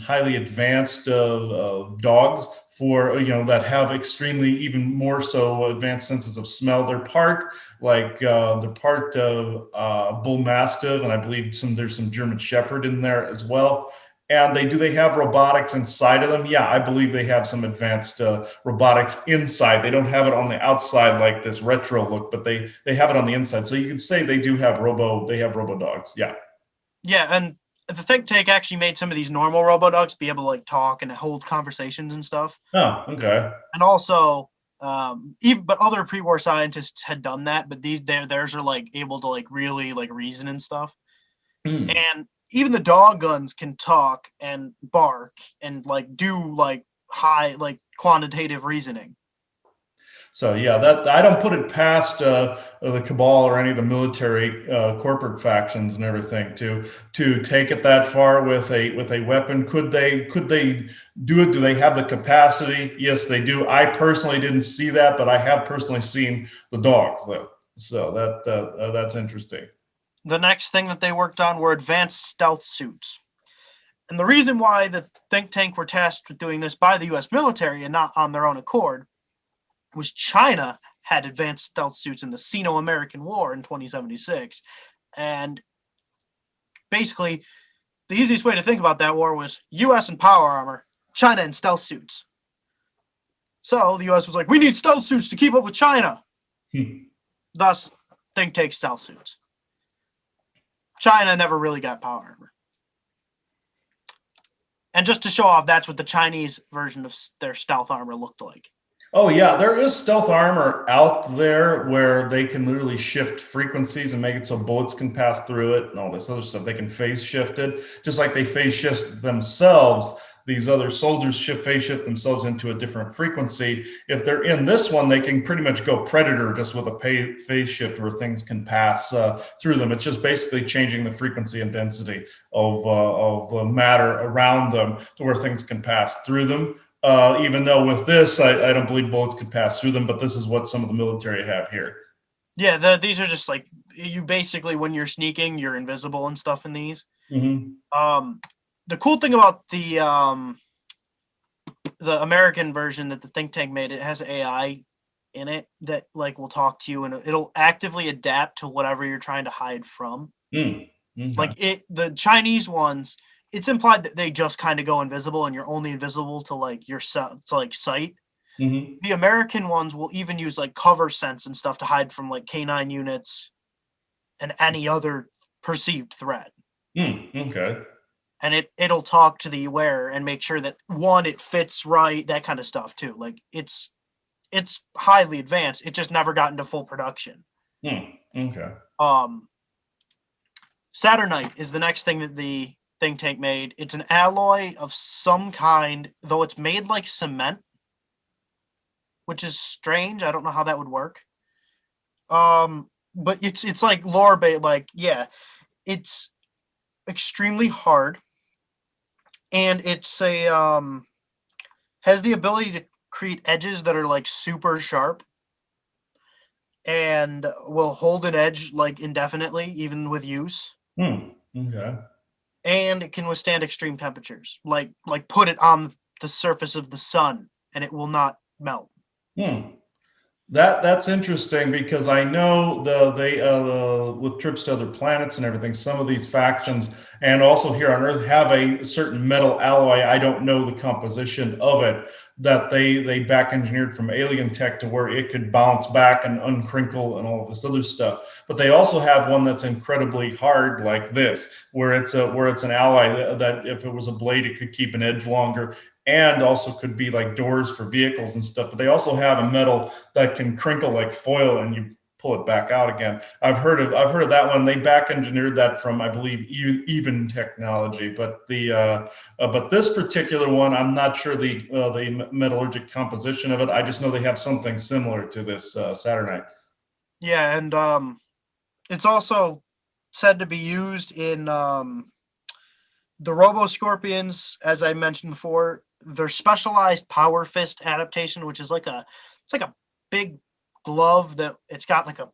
A: highly advanced dogs for that have extremely even more so advanced senses of smell. They're part of bull mastiff, and I believe there's some German Shepherd in there as well. And they have robotics inside of them. Yeah, I believe they have some advanced robotics inside. They don't have it on the outside like this retro look, but they have it on the inside. So you could say they have robo dogs. Yeah.
B: Yeah, and the think tank actually made some of these normal robo dogs be able to like talk and hold conversations and stuff.
A: Oh, okay.
B: And also Even but other pre-war scientists had done that, but theirs are like able to like really like reason and stuff.
A: Hmm.
B: And even the dog guns can talk and bark and like do like high like quantitative reasoning.
A: So yeah, that I don't put it past the cabal or any of the military corporate factions and everything to take it that far with a weapon. Could they do it? Do they have the capacity? Yes, they do. I personally didn't see that, but I have personally seen the dogs though. So that's interesting.
B: The next thing that they worked on were advanced stealth suits. And the reason why the think tank were tasked with doing this by the US military and not on their own accord was China had advanced stealth suits in the Sino-American War in 2076. And basically, the easiest way to think about that war was US and power armor, China and stealth suits. So the US was like, we need stealth suits to keep up with China.
A: Hmm.
B: Thus, think tank stealth suits. China never really got power armor. And just to show off, that's what the Chinese version of their stealth armor looked like.
A: Oh yeah, there is stealth armor out there where they can literally shift frequencies and make it so bullets can pass through it and all this other stuff. They can phase shift it, just like they phase shift themselves. These other soldiers phase shift themselves into a different frequency. If they're in this one, they can pretty much go predator just with a phase shift where things can pass through them. It's just basically changing the frequency and density of matter around them to where things can pass through them. Even though with this, I don't believe bullets could pass through them, but this is what some of the military have here.
B: Yeah, these are just like you basically when you're sneaking, you're invisible and stuff in these.
A: Mm-hmm.
B: The cool thing about the American version that the think tank made, it has AI in it that like will talk to you and it'll actively adapt to whatever you're trying to hide from.
A: Mm. Okay.
B: Like the Chinese ones, it's implied that they just kind of go invisible and you're only invisible to like your to like sight.
A: Mm-hmm.
B: The American ones will even use like cover sense and stuff to hide from like K9 units and any other perceived threat.
A: Okay.
B: And it'll talk to the wearer and make sure that one, it fits right, that kind of stuff too. Like it's highly advanced. It just never got into full production.
A: Okay.
B: Saturnite is the next thing that the think tank made. It's an alloy of some kind, though it's made like cement, which is strange. I don't know how that would work. But it's like lore bait. Like it's extremely hard, and it's a has the ability to create edges that are like super sharp, and will hold an edge like indefinitely, even with use.
A: Okay.
B: And it can withstand extreme temperatures. Like put it on the surface of the sun, and it will not melt.
A: That's interesting because I know they with trips to other planets and everything, some of these factions and also here on Earth have a certain metal alloy. I don't know the composition of it that they back engineered from alien tech to where it could bounce back and uncrinkle and all of this other stuff. But they also have one that's incredibly hard like this, where it's an alloy that if it was a blade, it could keep an edge longer and also could be like doors for vehicles and stuff. But they also have a metal that can crinkle like foil and you pull it back out again. I've heard of that one. They back engineered that from, I believe, Eben technology. But but this particular one, I'm not sure the metallurgic composition of it. I just know they have something similar to this Saturnite.
B: Yeah, and it's also said to be used in the Robo Scorpions, as I mentioned before. Their specialized power fist adaptation, which is like a big glove that it's got like a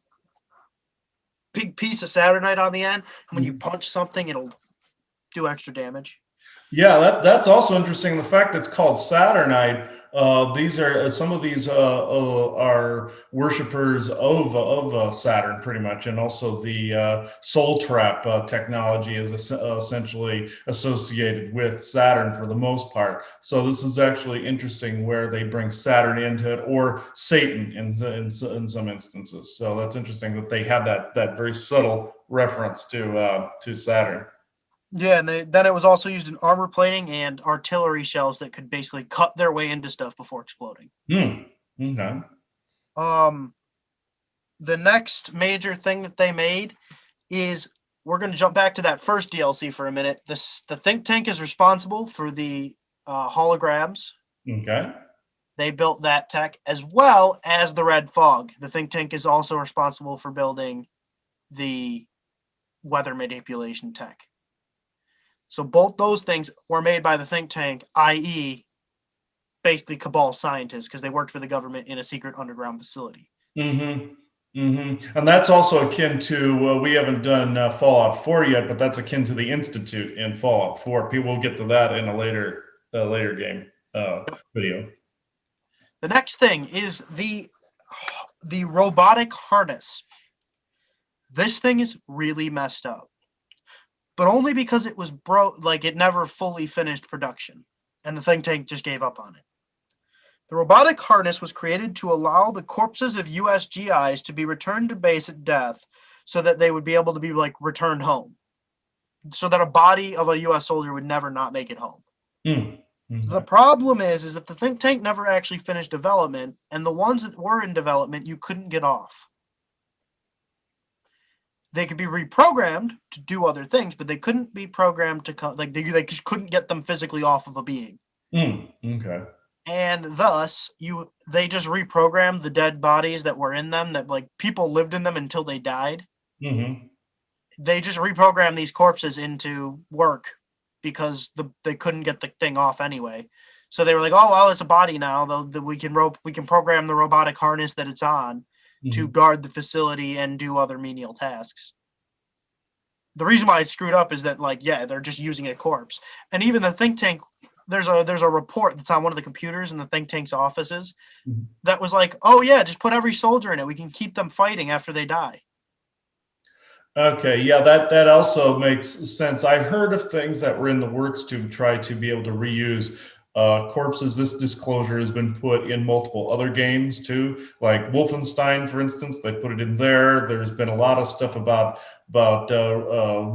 B: big piece of Saturnite on the end, and when you punch something, it'll do extra damage.
A: Yeah, that's also interesting. The fact that it's called Saturnite. These are some of these are worshippers of Saturn, pretty much, and also the Soul Trap technology is essentially associated with Saturn for the most part. So this is actually interesting where they bring Saturn into it, or Satan in some instances. So that's interesting that they have that very subtle reference to Saturn.
B: Yeah, and then it was also used in armor plating and artillery shells that could basically cut their way into stuff before exploding.
A: Okay.
B: The next major thing that they made is, we're going to jump back to that first DLC for a minute. The think tank is responsible for the holograms.
A: Okay.
B: They built that tech as well as the red fog. The think tank is also responsible for building the weather manipulation tech. So both those things were made by the think tank, i.e., basically Cabal scientists, because they worked for the government in a secret underground facility.
A: Mm-hmm. Mm-hmm. And that's also akin to, we haven't done Fallout 4 yet, but that's akin to the Institute in Fallout 4. People will get to that in a later game video.
B: The next thing is the robotic harness. This thing is really messed up, but only because it was it never fully finished production, and the think tank just gave up on it. The robotic harness was created to allow the corpses of US GIs to be returned to base at death, so that they would be able to be returned home, so that a body of a US soldier would never not make it home.
A: Mm-hmm.
B: The problem is that the think tank never actually finished development, and the ones that were in development you couldn't get off. They could be reprogrammed to do other things, but they couldn't be programmed to they just couldn't get them physically off of a being.
A: Okay.
B: And thus, they just reprogrammed the dead bodies that were in them, that people lived in them until they died.
A: Mm-hmm.
B: They just reprogrammed these corpses into work because they couldn't get the thing off anyway. So they were like, "Oh well, it's a body now. Though we can program the robotic harness that it's on to guard the facility and do other menial tasks." The reason why it's screwed up is that they're just using a corpse. And even the think tank, there's a report that's on one of the computers in the think tank's offices that was like, "Oh yeah, just put every soldier in it. We can keep them fighting after they die."
A: Okay, yeah, that also makes sense. I heard of things that were in the works to try to be able to reuse corpses. This disclosure has been put in multiple other games too, like Wolfenstein, for instance. They put it in there. There's been a lot of stuff about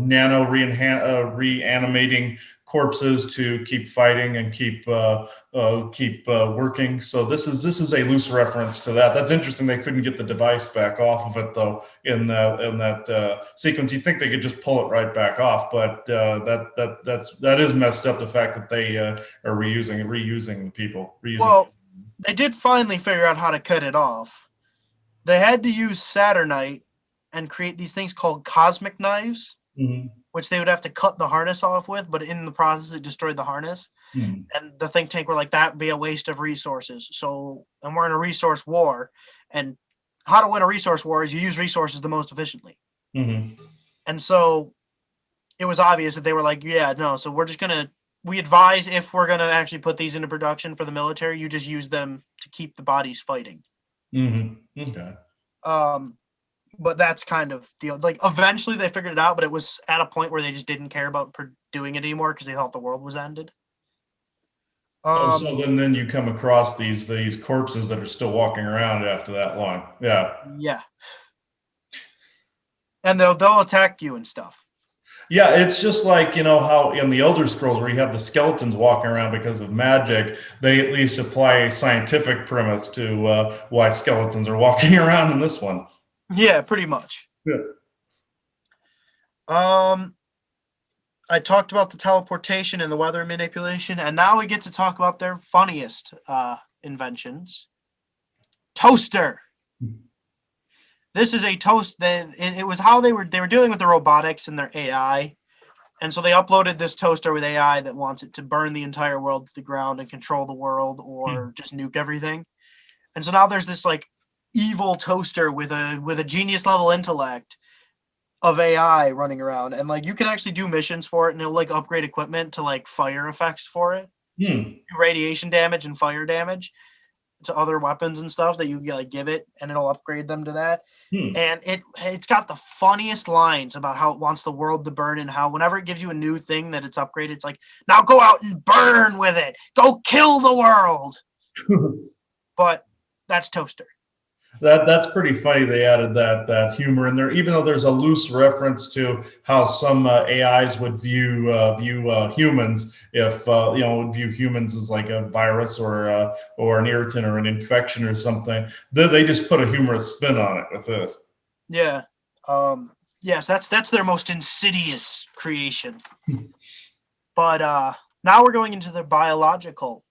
A: nano reanimating corpses to keep fighting and keep working. So this is a loose reference to that. That's interesting. They couldn't get the device back off of it though in that sequence. You'd think they could just pull it right back off, but that is messed up. The fact that they are reusing the people.
B: Well, they did finally figure out how to cut it off. They had to use Saturnite and create these things called cosmic knives, which they would have to cut the harness off with, but in the process it destroyed the harness. And the think tank were like, that would be a waste of resources. And we're in a resource war, and how to win a resource war is you use resources the most efficiently. And so it was obvious that they were like, yeah, no, so we advise, if we're gonna actually put these into production for the military, you just use them to keep the bodies fighting.
A: Okay.
B: But that's kind of eventually they figured it out, but it was at a point where they just didn't care about doing it anymore because they thought the world was ended.
A: So then you come across these corpses that are still walking around after that long. Yeah.
B: And they'll attack you and stuff.
A: Yeah, it's just like, how in the Elder Scrolls where you have the skeletons walking around because of magic, they at least apply a scientific premise to why skeletons are walking around in this one.
B: Yeah, pretty much.
A: Yeah.
B: I talked about the teleportation and the weather manipulation, and now we get to talk about their funniest inventions. Toaster. This is a toast. It was how they were dealing with the robotics and their AI, and so they uploaded this toaster with AI that wants it to burn the entire world to the ground and control the world, or just nuke everything. And so now there's this evil toaster with a genius level intellect of AI running around, and you can actually do missions for it, and it'll upgrade equipment to fire effects for it, radiation damage and fire damage to other weapons and stuff that you give it, and it'll upgrade them to that. And it's got the funniest lines about how it wants the world to burn, and how whenever it gives you a new thing that it's upgraded, it's like, now go out and burn with it, go kill the world. But that's Toaster.
A: That's pretty funny. They added that humor in there, even though there's a loose reference to how some AIs would view humans if would view humans as like a virus or an irritant or an infection or something. They just put a humorous spin on it with this.
B: Yeah. Yes, that's their most insidious creation. But now we're going into their biological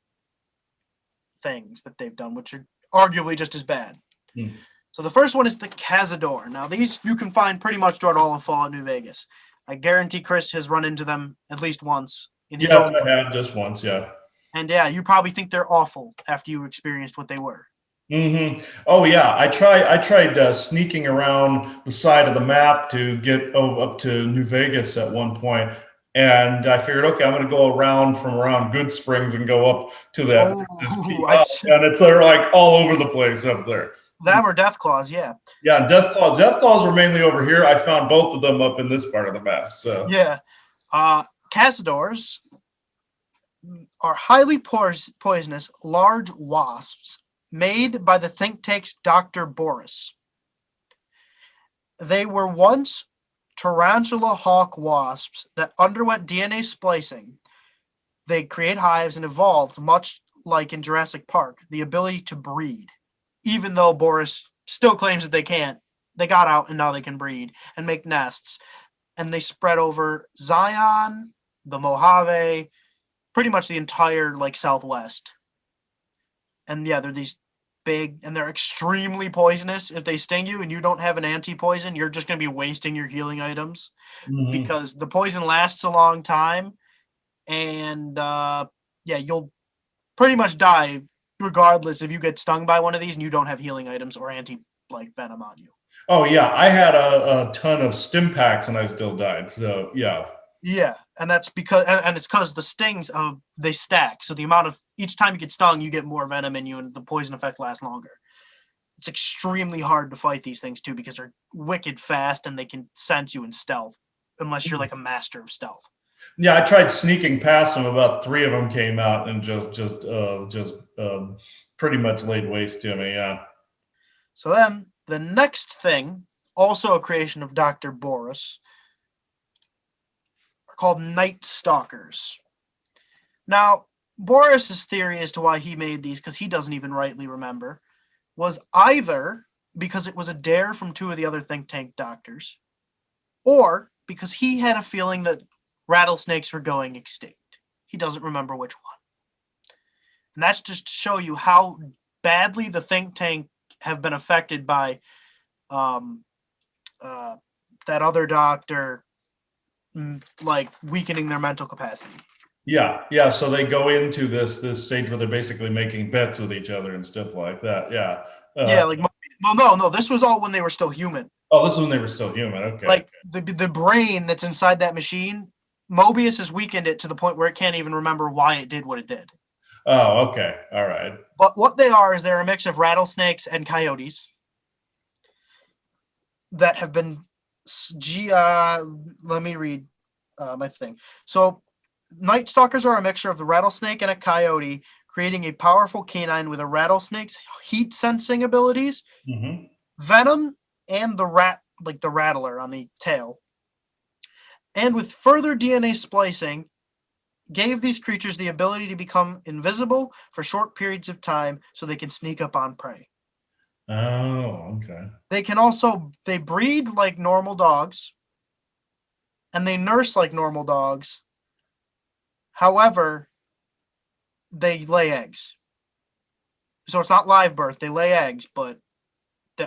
B: things that they've done, which are arguably just as bad.
A: Hmm.
B: So the first one is the Cazador. Now these you can find pretty much throughout all of Fallout New Vegas. I guarantee Chris has run into them at least once in his
A: Yes,
B: own
A: I
B: life.
A: have just once. Yeah.
B: And yeah, you probably think they're awful after you experienced what they were.
A: Oh yeah, I tried sneaking around the side of the map to get up to New Vegas at one point, and I figured, okay, I'm going to go around from around Good Springs and go up to that this key.
B: Oh,
A: Oh, and it's like all over the place up there.
B: them or Death Claws, yeah.
A: Yeah, and Death Claws were mainly over here. I found both of them up in this part of the map. So
B: Yeah. Cazadors are highly poisonous large wasps made by the think tank's Dr. Boris. They were once tarantula hawk wasps that underwent DNA splicing. They create hives and evolved, much like in Jurassic Park, the ability to breed. Even though Boris still claims that they can't, they got out and now they can breed and make nests. And they spread over Zion, the Mojave, pretty much the entire like Southwest. And yeah, they're these big and they're extremely poisonous. If they sting you and you don't have an anti-poison, you're just going to be wasting your healing items
A: mhm.
B: because the poison lasts a long time. And yeah, you'll pretty much die regardless if you get stung by one of these and you don't have healing items or anti like venom on you.
A: Oh yeah, I had a ton of stim packs and I still died. So yeah.
B: Yeah, and that's because and it's because the stings of they stack. So the amount of each time you get stung, you get more venom in you, and the poison effect lasts longer. It's extremely hard to fight these things too because they're wicked fast and they can sense you in stealth, unless you're like a master of stealth.
A: Yeah, I tried sneaking past them. About three of them came out and just pretty much laid waste to me. Yeah.
B: So then the next thing, also a creation of Dr. Boris, are called Night Stalkers. Now, Boris's theory as to why he made these, because he doesn't even rightly remember, was either because it was a dare from two of the other think tank doctors, or because he had a feeling that rattlesnakes were going extinct. He doesn't remember which one. And that's just to show you how badly the think tank have been affected by um, that other doctor, like weakening their mental capacity.
A: Yeah, yeah. So they go into this stage where they're basically making bets with each other and stuff like that. Yeah.
B: Yeah, like well, no, this was all when they were still human.
A: Oh, this is when they were still human. Okay.
B: Like the brain that's inside that machine, Mobius has weakened it to the point where it can't even remember why it did what it did.
A: Oh, okay. All right.
B: But what they are is they're a mix of rattlesnakes and coyotes that have been. Let me read my thing. So, Night Stalkers are a mixture of the rattlesnake and a coyote, creating a powerful canine with a rattlesnake's heat sensing abilities,
A: Hmm.
B: venom, and the rattler on the tail. And with further DNA splicing, gave these creatures the ability to become invisible for short periods of time so they can sneak up on prey.
A: Oh, okay.
B: They breed like normal dogs and they nurse like normal dogs. However, they lay eggs. So it's not live birth, they lay eggs, but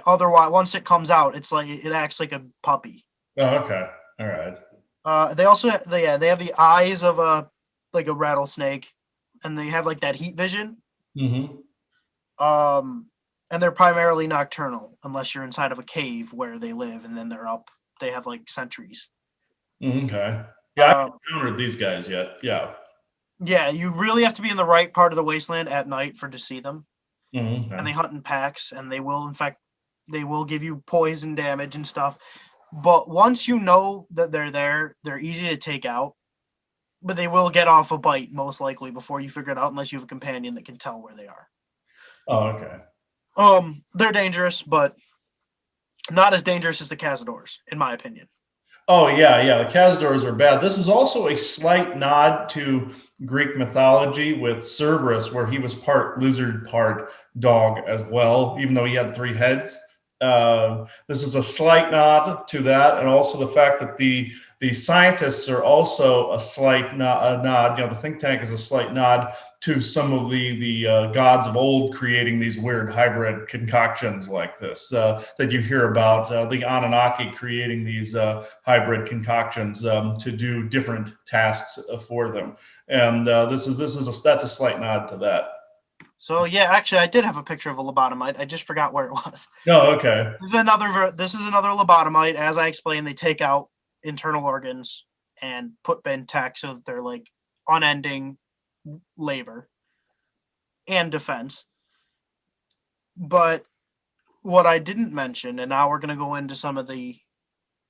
B: otherwise once it comes out, it's like it acts like a puppy.
A: Oh, okay. All right.
B: They also they have the eyes of a rattlesnake and they have like that heat vision.
A: Mm-hmm.
B: And they're primarily nocturnal unless you're inside of a cave where they live and then they have like sentries.
A: Okay. Yeah, I haven't encountered these guys yet. Yeah.
B: Yeah, you really have to be in the right part of the wasteland at night to see them.
A: Mm-hmm.
B: And they hunt in packs and they will give you poison damage and stuff. But once you know that they're there, they're easy to take out. But they will get off a bite most likely before you figure it out unless you have a companion that can tell where they are.
A: Oh, okay.
B: They're dangerous, but not as dangerous as the Cazadors, in my opinion.
A: Oh yeah. The Cazadors are bad. This is also a slight nod to Greek mythology with Cerberus, where he was part lizard, part dog as well, even though he had three heads. This is a slight nod to that, and also the fact that the scientists are also a slight nod. The think tank is a slight nod to some of the gods of old creating these weird hybrid concoctions like this that you hear about. The Anunnaki creating these hybrid concoctions to do different tasks for them, and that's a slight nod to that.
B: So yeah, actually, I did have a picture of a lobotomite. I just forgot where it was.
A: Oh, okay.
B: This is another lobotomite. As I explained, they take out internal organs and put in tech so that they're like unending labor and defense. But what I didn't mention, and now we're going to go into some of the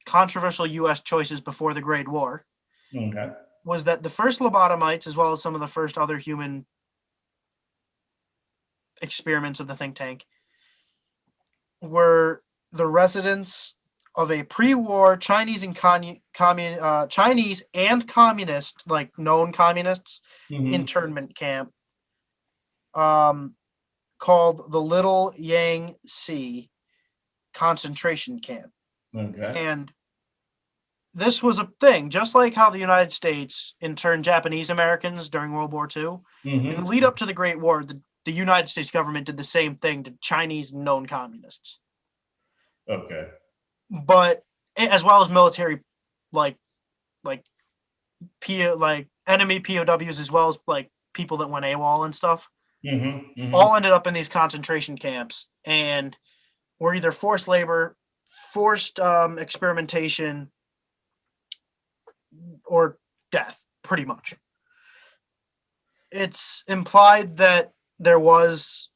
B: controversial U.S. choices before the Great War,
A: Okay.
B: was that the first lobotomites, as well as some of the first other human experiments of the think tank, were the residents of a pre-war Chinese and Chinese and communist, like known communists, internment camp, called the Little Yangtze concentration camp.
A: Okay.
B: And this was a thing, just like how the United States interned Japanese Americans during World War II. In the lead up to the Great War, the United States government did the same thing to Chinese known communists.
A: Okay.
B: But as well as military, like enemy POWs, as well as like people that went AWOL and stuff, all ended up in these concentration camps and were either forced labor, forced experimentation, or death, pretty much. It's implied that there was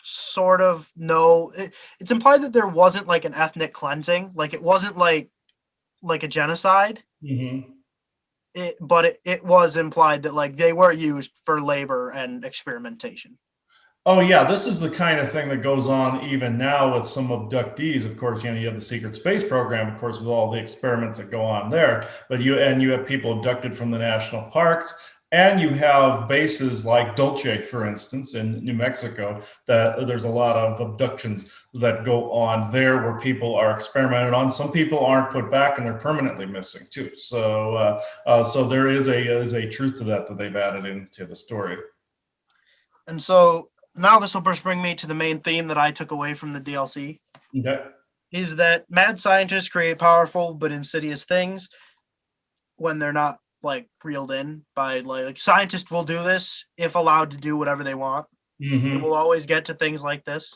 B: it's implied that there wasn't like an ethnic cleansing, like it wasn't like a genocide. But it was implied that like they were used for labor and experimentation.
A: Oh yeah, this is the kind of thing that goes on even now with some abductees. Of course, you have the secret space program, of course, with all the experiments that go on there. But you have people abducted from the national parks, and you have bases like Dulce, for instance, in New Mexico. That there's a lot of abductions that go on there, where people are experimented on. Some people aren't put back, and they're permanently missing too. So, so there is a truth to that they've added into the story.
B: And so now this will just bring me to the main theme that I took away from the DLC.
A: Okay.
B: Is that mad scientists create powerful but insidious things when they're not like reeled in by like scientists will do this if allowed to do whatever they want. It will always get to things like this.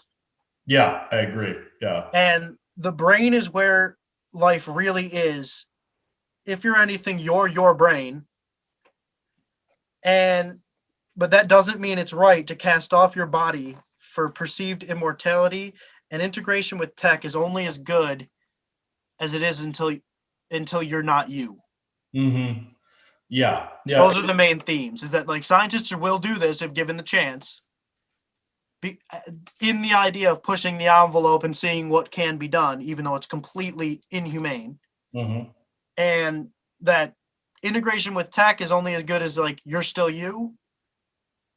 A: Yeah, I agree. Yeah.
B: And the brain is where life really is. If you're anything, you're your brain. But that doesn't mean it's right to cast off your body for perceived immortality, and integration with tech is only as good as it is until you're not you.
A: Yeah.
B: Those are the main themes, is that like scientists will do this if given the chance, in the idea of pushing the envelope and seeing what can be done, even though it's completely inhumane. And that integration with tech is only as good as like you're still you.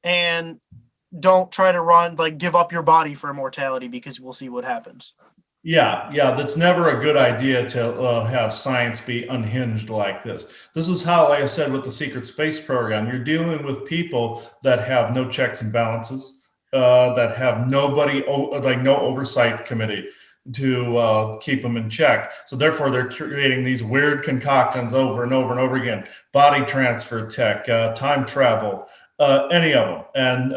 B: And don't try to give up your body for immortality, because we'll see what happens.
A: Yeah, that's never a good idea to have science be unhinged like this. This is how, like I said, with the secret space program, you're dealing with people that have no checks and balances, that have nobody, like no oversight committee to keep them in check. So therefore, they're creating these weird concoctions over and over and over again. Body transfer tech, time travel, any of them. And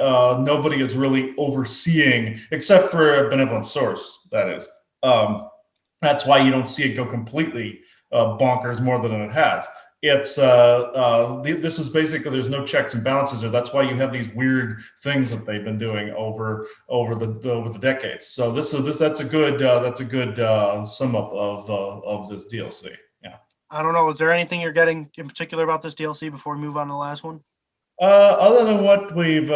A: nobody is really overseeing, except for a benevolent source, that is. That's why you don't see it go completely bonkers more than it has. It's this is basically, there's no checks and balances there. That's why you have these weird things that they've been doing over the decades. So that's a good sum up of this DLC. Yeah.
B: I don't know. Is there anything you're getting in particular about this DLC before we move on to the last one?
A: Other than what we've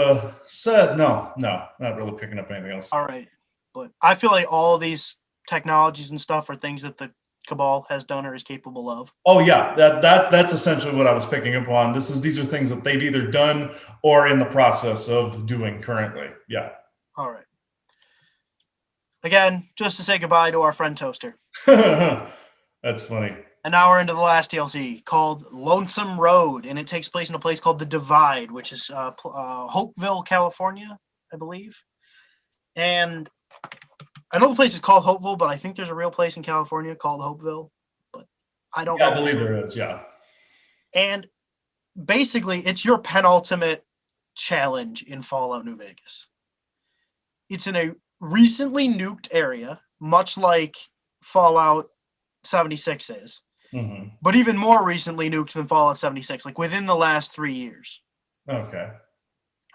A: said, no, not really picking up anything else.
B: All right. But I feel like all of these technologies and stuff are things that the Cabal has done or is capable of.
A: Oh yeah, that's essentially what I was picking up on. These are things that they've either done or in the process of doing currently. Yeah.
B: All right. Again, just to say goodbye to our friend Toaster.
A: That's funny.
B: And now we're into the last DLC called Lonesome Road, and it takes place in a place called The Divide, which is Hopeville, California, I believe. And I know the place is called Hopeville, but I think there's a real place in California called Hopeville, but I don't know.
A: I believe there is, yeah.
B: And basically, it's your penultimate challenge in Fallout New Vegas. It's in a recently nuked area, much like Fallout 76 is.
A: Mm-hmm.
B: But even more recently nuked than Fallout 76, like within the last 3 years.
A: Okay.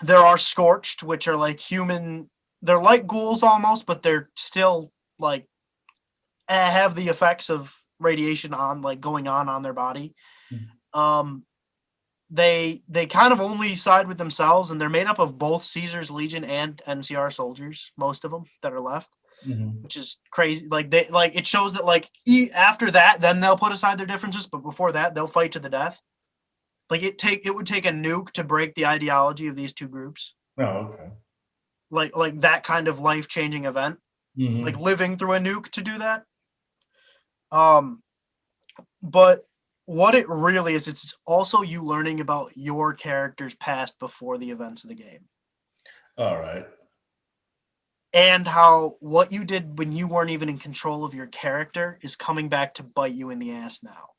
B: There are Scorched, which are like human, they're like ghouls almost, but they're still like have the effects of radiation on like going on their body. Mm-hmm. They kind of only side with themselves, and they're made up of both Caesar's Legion and NCR soldiers, most of them that are left. Mm-hmm. Which is crazy. Like it shows that like after that, then they'll put aside their differences, but before that, they'll fight to the death. Like it would take a nuke to break the ideology of these two groups.
A: Oh, okay.
B: Like that kind of life-changing event. Mm-hmm. Like living through a nuke to do that. But what it really is, it's also you learning about your character's past before the events of the game.
A: All right.
B: And how what you did when you weren't even in control of your character is coming back to bite you in the ass now.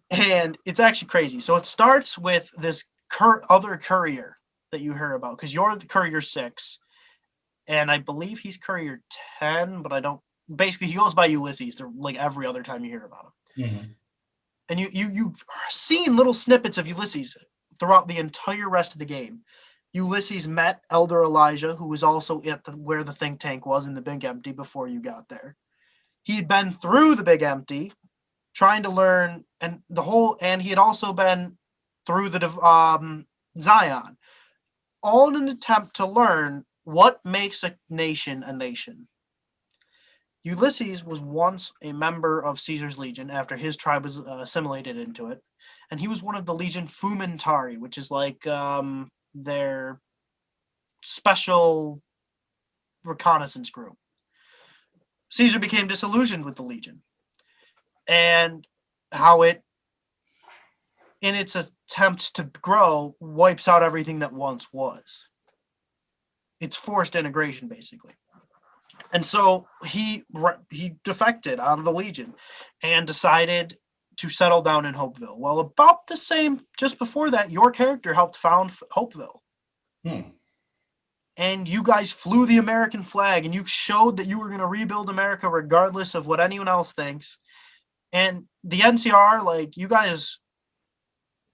B: And it's actually crazy. So it starts with this other courier that you hear about, because you're the courier 6. And I believe he's courier 10, but I don't. Basically, he goes by Ulysses to like every other time you hear about him. Mm-hmm. And you've seen little snippets of Ulysses throughout the entire rest of the game. Ulysses met Elder Elijah, who was also at where the think tank was in the Big Empty before you got there. He'd been through the Big Empty, trying to learn, and he had also been through the Zion, all in an attempt to learn what makes a nation a nation. Ulysses was once a member of Caesar's Legion after his tribe was assimilated into it, and he was one of the Legion Fumentari, which is like their special reconnaissance group. Caesar became disillusioned with the Legion and how it, in its attempt to grow, wipes out everything that once was. It's forced integration, basically. And so he defected out of the Legion and decided to settle down in Hopeville. Well, about the same, just before that, your character helped found Hopeville. And you guys flew the American flag, and you showed that you were going to rebuild America regardless of what anyone else thinks. And the NCR, like, you guys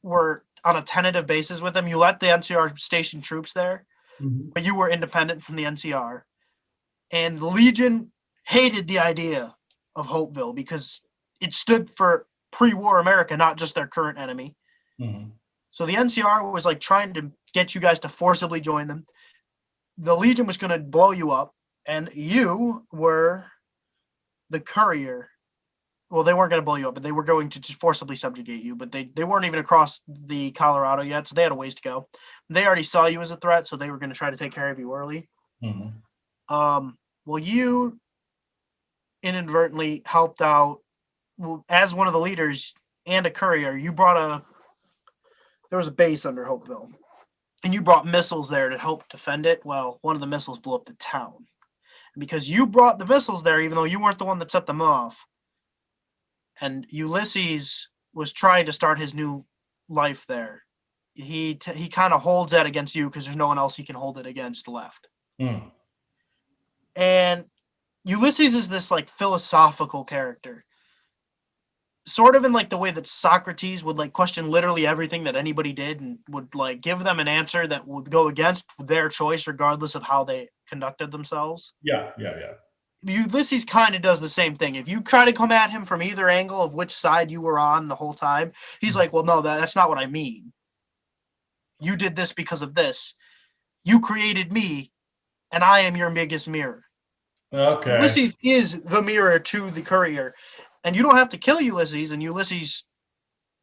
B: were on a tentative basis with them. You let the NCR station troops there, but you were independent from the NCR. And the Legion hated the idea of Hopeville because it stood for pre-war America, not just their current enemy. Mm-hmm. So the NCR was like trying to get you guys to forcibly join them. The Legion was going to blow you up, and you were the courier. Well, they weren't going to blow you up, but they were going to just forcibly subjugate you. But they weren't even across the Colorado yet, so they had a ways to go. They already saw you as a threat, so they were going to try to take care of you early. Mm-hmm. Well, you inadvertently helped out as one of the leaders and a courier. There was a base under Hopeville, and you brought missiles there to help defend it. Well, one of the missiles blew up the town. And because you brought the missiles there, even though you weren't the one that set them off, and Ulysses was trying to start his new life there, he kind of holds that against you because there's no one else he can hold it against left. And Ulysses is this like philosophical character, sort of in like the way that Socrates would like question literally everything that anybody did and would like give them an answer that would go against their choice regardless of how they conducted themselves.
A: Yeah.
B: Ulysses kind of does the same thing. If you try to come at him from either angle of which side you were on the whole time, he's like, well, no, that's not what I mean. You did this because of this. You created me. and I am your biggest mirror.
A: Okay.
B: Ulysses is the mirror to the courier, and you don't have to kill Ulysses. And Ulysses,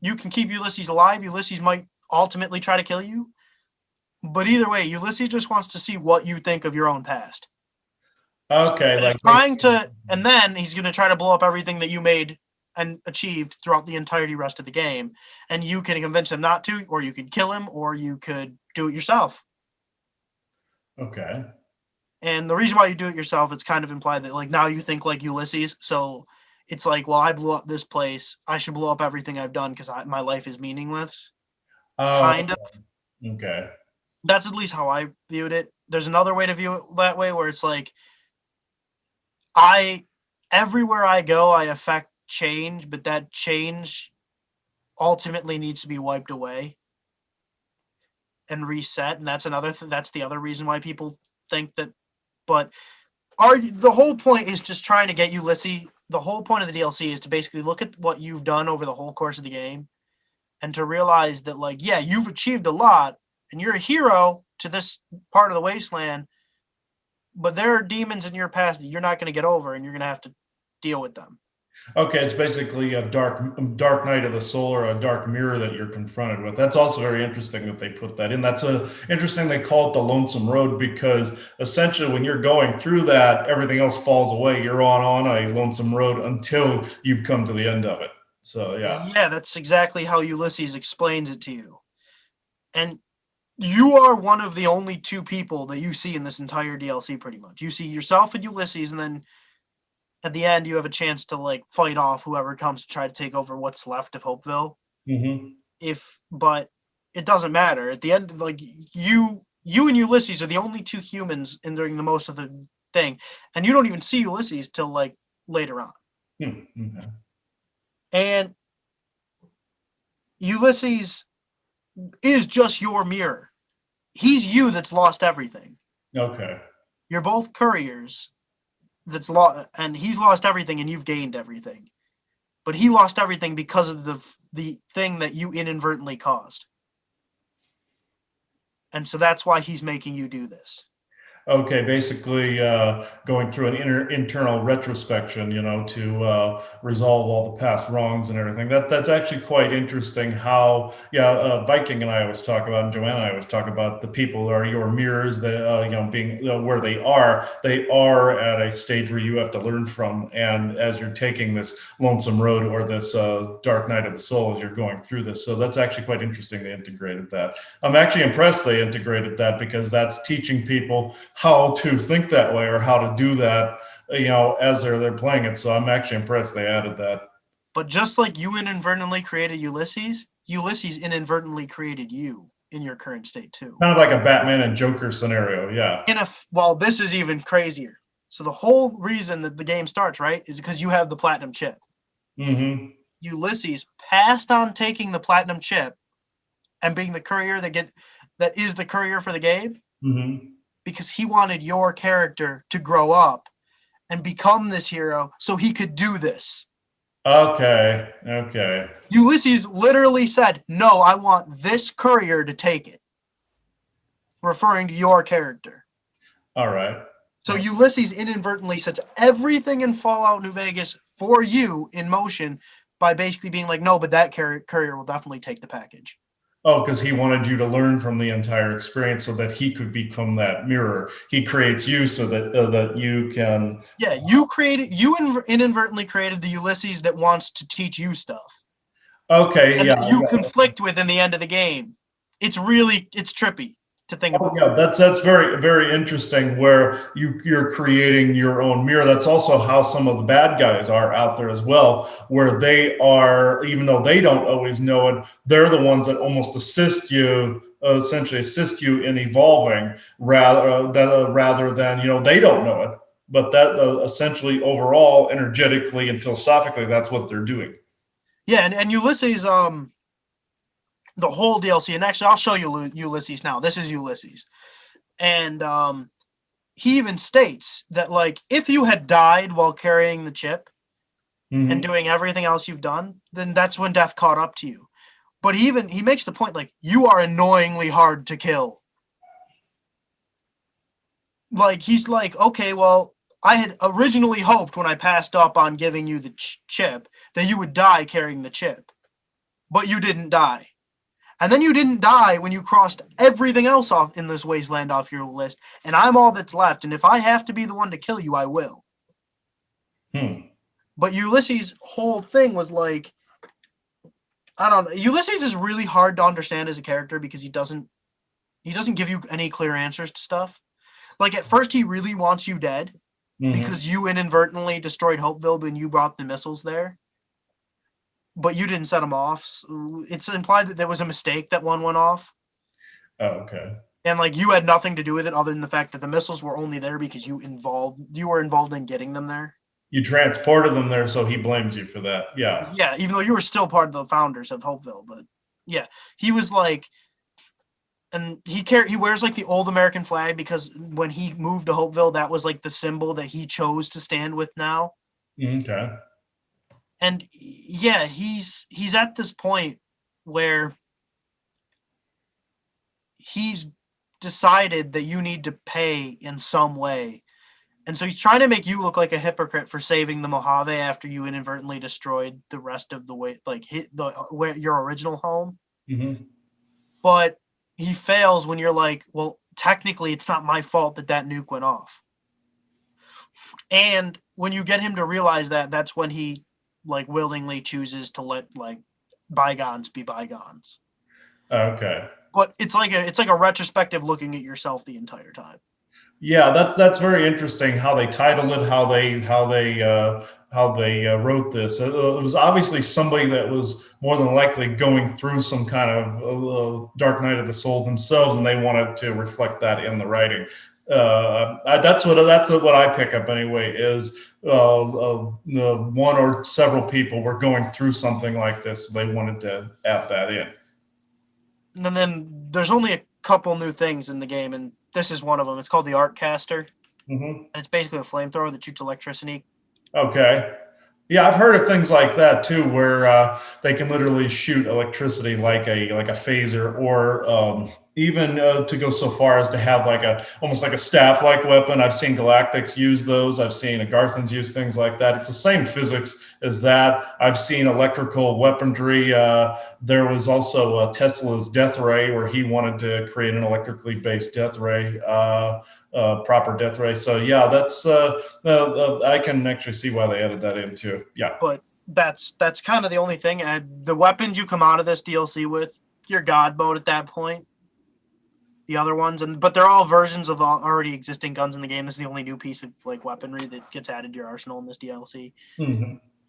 B: you can keep Ulysses alive. Ulysses might ultimately try to kill you, but either way, Ulysses just wants to see what you think of your own past.
A: Okay.
B: And he's
A: Like
B: trying
A: basically.
B: to, and then he's going to try to blow up everything that you made and achieved throughout the entirety rest of the game. And you can convince him not to, or you could kill him, or you could do it yourself.
A: Okay.
B: And the reason why you do it yourself, it's kind of implied that like now you think like Ulysses. So it's like, well, I blew up this place. I should blow up everything I've done because my life is meaningless.
A: Oh,
B: Kind of.
A: okay.
B: That's at least how I viewed it. There's another way to view it that way where it's like I everywhere I go, I affect change, but that change ultimately needs to be wiped away and reset. And that's another thing. That's the other reason why people think that. But the whole point is just trying to get Ulysses. The whole point of the DLC is to basically look at what you've done over the whole course of the game and to realize that, like, yeah, you've achieved a lot and you're a hero to this part of the wasteland, but there are demons in your past that you're not going to get over and you're going to have to deal with them.
A: Okay, it's basically a dark night of the soul or a dark mirror that you're confronted with. That's also very interesting that they put that in. That's interesting they call it the lonesome road because essentially when you're going through that, everything else falls away. You're on a lonesome road until you've come to the end of it. So yeah.
B: Yeah, that's exactly how Ulysses explains it to you. And you are one of the only two people that you see in this entire DLC pretty much. You see yourself and Ulysses, and then at the end you have a chance to like fight off whoever comes to try to take over what's left of Hopeville.
A: Hmm.
B: But it doesn't matter. At the end, like you and Ulysses are the only two humans in during the most of the thing. And you don't even see Ulysses till like later on.
A: Okay.
B: And Ulysses is just your mirror. He's you that's lost everything.
A: Okay.
B: You're both couriers that's lost, and he's lost everything and you've gained everything. But he lost everything because of the thing that you inadvertently caused. And so that's why he's making you do this.
A: Okay, basically going through an internal retrospection, to resolve all the past wrongs and everything. That's actually quite interesting. How, yeah, Viking and I always talk about, and Joanna and I always talk about the people are your mirrors. That being where they are at a stage where you have to learn from. And as you're taking this lonesome road or this dark night of the soul, as you're going through this, so that's actually quite interesting. They integrated that. I'm actually impressed they integrated that because that's teaching people how to think that way or how to do that, as they're playing it. So I'm actually impressed they added that.
B: But just like you inadvertently created Ulysses, Ulysses inadvertently created you in your current state too.
A: Kind of like a Batman and Joker scenario, yeah.
B: Well, this is even crazier. So the whole reason that the game starts, right, is because you have the platinum chip.
A: Mm-hmm.
B: Ulysses passed on taking the platinum chip and being the courier that is the courier for the game.
A: Mm-hmm.
B: Because he wanted your character to grow up and become this hero so he could do this.
A: Okay.
B: Ulysses literally said, no, I want this courier to take it, referring to your character.
A: All right.
B: So Ulysses inadvertently sets everything in Fallout New Vegas for you in motion by basically being like, no, but that courier will definitely take the package.
A: Oh, because he wanted you to learn from the entire experience so that he could become that mirror. He creates you so that you can.
B: Yeah, you inadvertently created the Ulysses that wants to teach you stuff.
A: Okay,
B: And
A: yeah.
B: that you conflict with in the end of the game. It's trippy to think about.
A: Yeah, that's very, very interesting where you're creating your own mirror. That's also how some of the bad guys are out there as well, where they are, even though they don't always know it, they're the ones that almost essentially assist you in evolving rather than, they don't know it. But that essentially overall, energetically and philosophically, that's what they're doing.
B: Yeah, and Ulysses, the whole DLC, and actually I'll show you Ulysses now. This is Ulysses. And he even states that, like, if you had died while carrying the chip and doing everything else you've done, then that's when death caught up to you. But he makes the point, like, you are annoyingly hard to kill. like he's like, okay, well, I had originally hoped when I passed up on giving you the chip that you would die carrying the chip, but you didn't die. And then you didn't die when you crossed everything else off in this wasteland off your list, and I'm all that's left. And if I have to be the one to kill you, I will. But Ulysses' whole thing was like, I don't know. Ulysses is really hard to understand as a character because he doesn't give you any clear answers to stuff. Like at first he really wants you dead because you inadvertently destroyed Hopeville when you brought the missiles there. But you didn't set them off. So it's implied that there was a mistake that one went off.
A: Oh, okay.
B: And like you had nothing to do with it other than the fact that the missiles were only there because you were involved in getting them there.
A: You transported them there, so he blames you for that. Yeah.
B: Yeah, even though you were still part of the founders of Hopeville, but yeah, he was like, and he wears like the old American flag because when he moved to Hopeville, that was like the symbol that he chose to stand with now.
A: Okay.
B: And yeah, he's at this point where he's decided that you need to pay in some way. And so he's trying to make you look like a hypocrite for saving the Mojave after you inadvertently destroyed the rest of the way, like your original home. But he fails when you're like, well, technically it's not my fault that nuke went off. And when you get him to realize that, that's when he like willingly chooses to let like bygones be bygones.
A: Okay.
B: But it's like a retrospective looking at yourself the entire time.
A: Yeah, that's very interesting how they titled it, how they wrote this. It was obviously somebody that was more than likely going through some kind of dark night of the soul themselves, and they wanted to reflect that in the writing. That's what I pick up anyway. Is the one or several people were going through something like this, so they wanted to add that in.
B: And then there's only a couple new things in the game, and this is one of them. It's called the Arc Caster. And it's basically a flamethrower that shoots electricity.
A: Okay. Yeah, I've heard of things like that too, where they can literally shoot electricity like a phaser, or even to go so far as to have almost like a staff-like weapon. I've seen Galactics use those. I've seen Agarthans use things like that. It's the same physics as that. I've seen electrical weaponry. There was also Tesla's Death Ray, where he wanted to create an electrically based Death Ray. Proper death ray. So yeah, that's I can actually see why they added that in too. Yeah,
B: but that's kind of the only thing. The weapons you come out of this DLC with, your God mode at that point. The other ones, but they're all versions of already existing guns in the game. This is the only new piece of like weaponry that gets added to your arsenal in this DLC.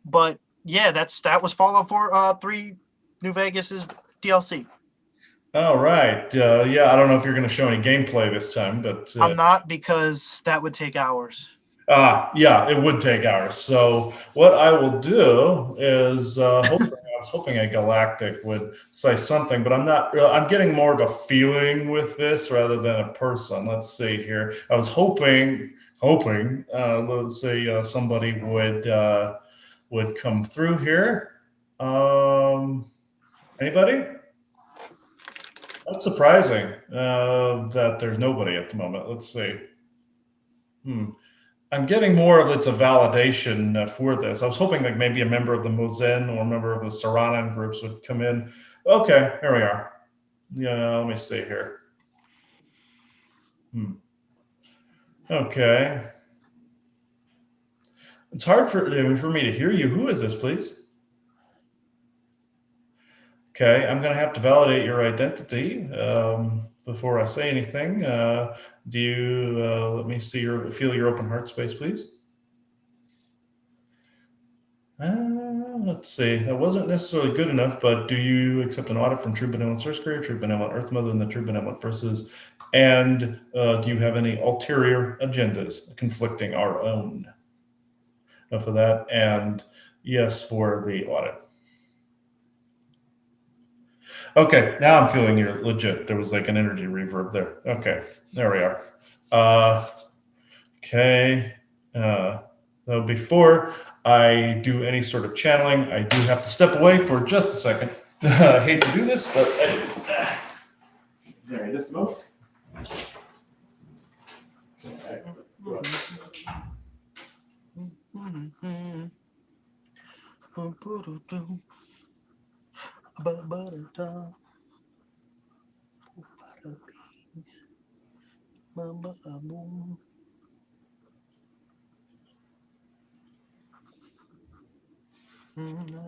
B: But yeah, that was Fallout 3 New Vegas's DLC.
A: All right. Yeah, I don't know if you're going to show any gameplay this time, but
B: I'm not, because that would take hours.
A: Yeah, it would take hours. So what I will do is I was hoping a Galactic would say something, but I'm not. I'm getting more of a feeling with this rather than a person. Let's see here. I was hoping. Let's say somebody would come through here. Anybody? That's surprising that there's nobody at the moment. Let's see. I'm getting more of it's a validation for this. I was hoping like maybe a member of the Mozen or a member of the Saranan groups would come in. Okay, here we are. Yeah, let me see here. Okay. It's hard for me to hear you. Who is this, please? Okay, I'm going to have to validate your identity before I say anything. Do you let me see feel your open heart space, please? Let's see. That wasn't necessarily good enough, but do you accept an audit from True Benevolent Source Creator, True Benevolent Earth Mother, and the True Benevolent Forces? And do you have any ulterior agendas conflicting our own? No for that, and yes for the audit. Okay, now I'm feeling you're legit. There was like an energy reverb there. Okay, there we are. Okay. So before I do any sort of channeling, I do have to step away for just a second. I hate to do this, but there, just a moment. Okay.
B: I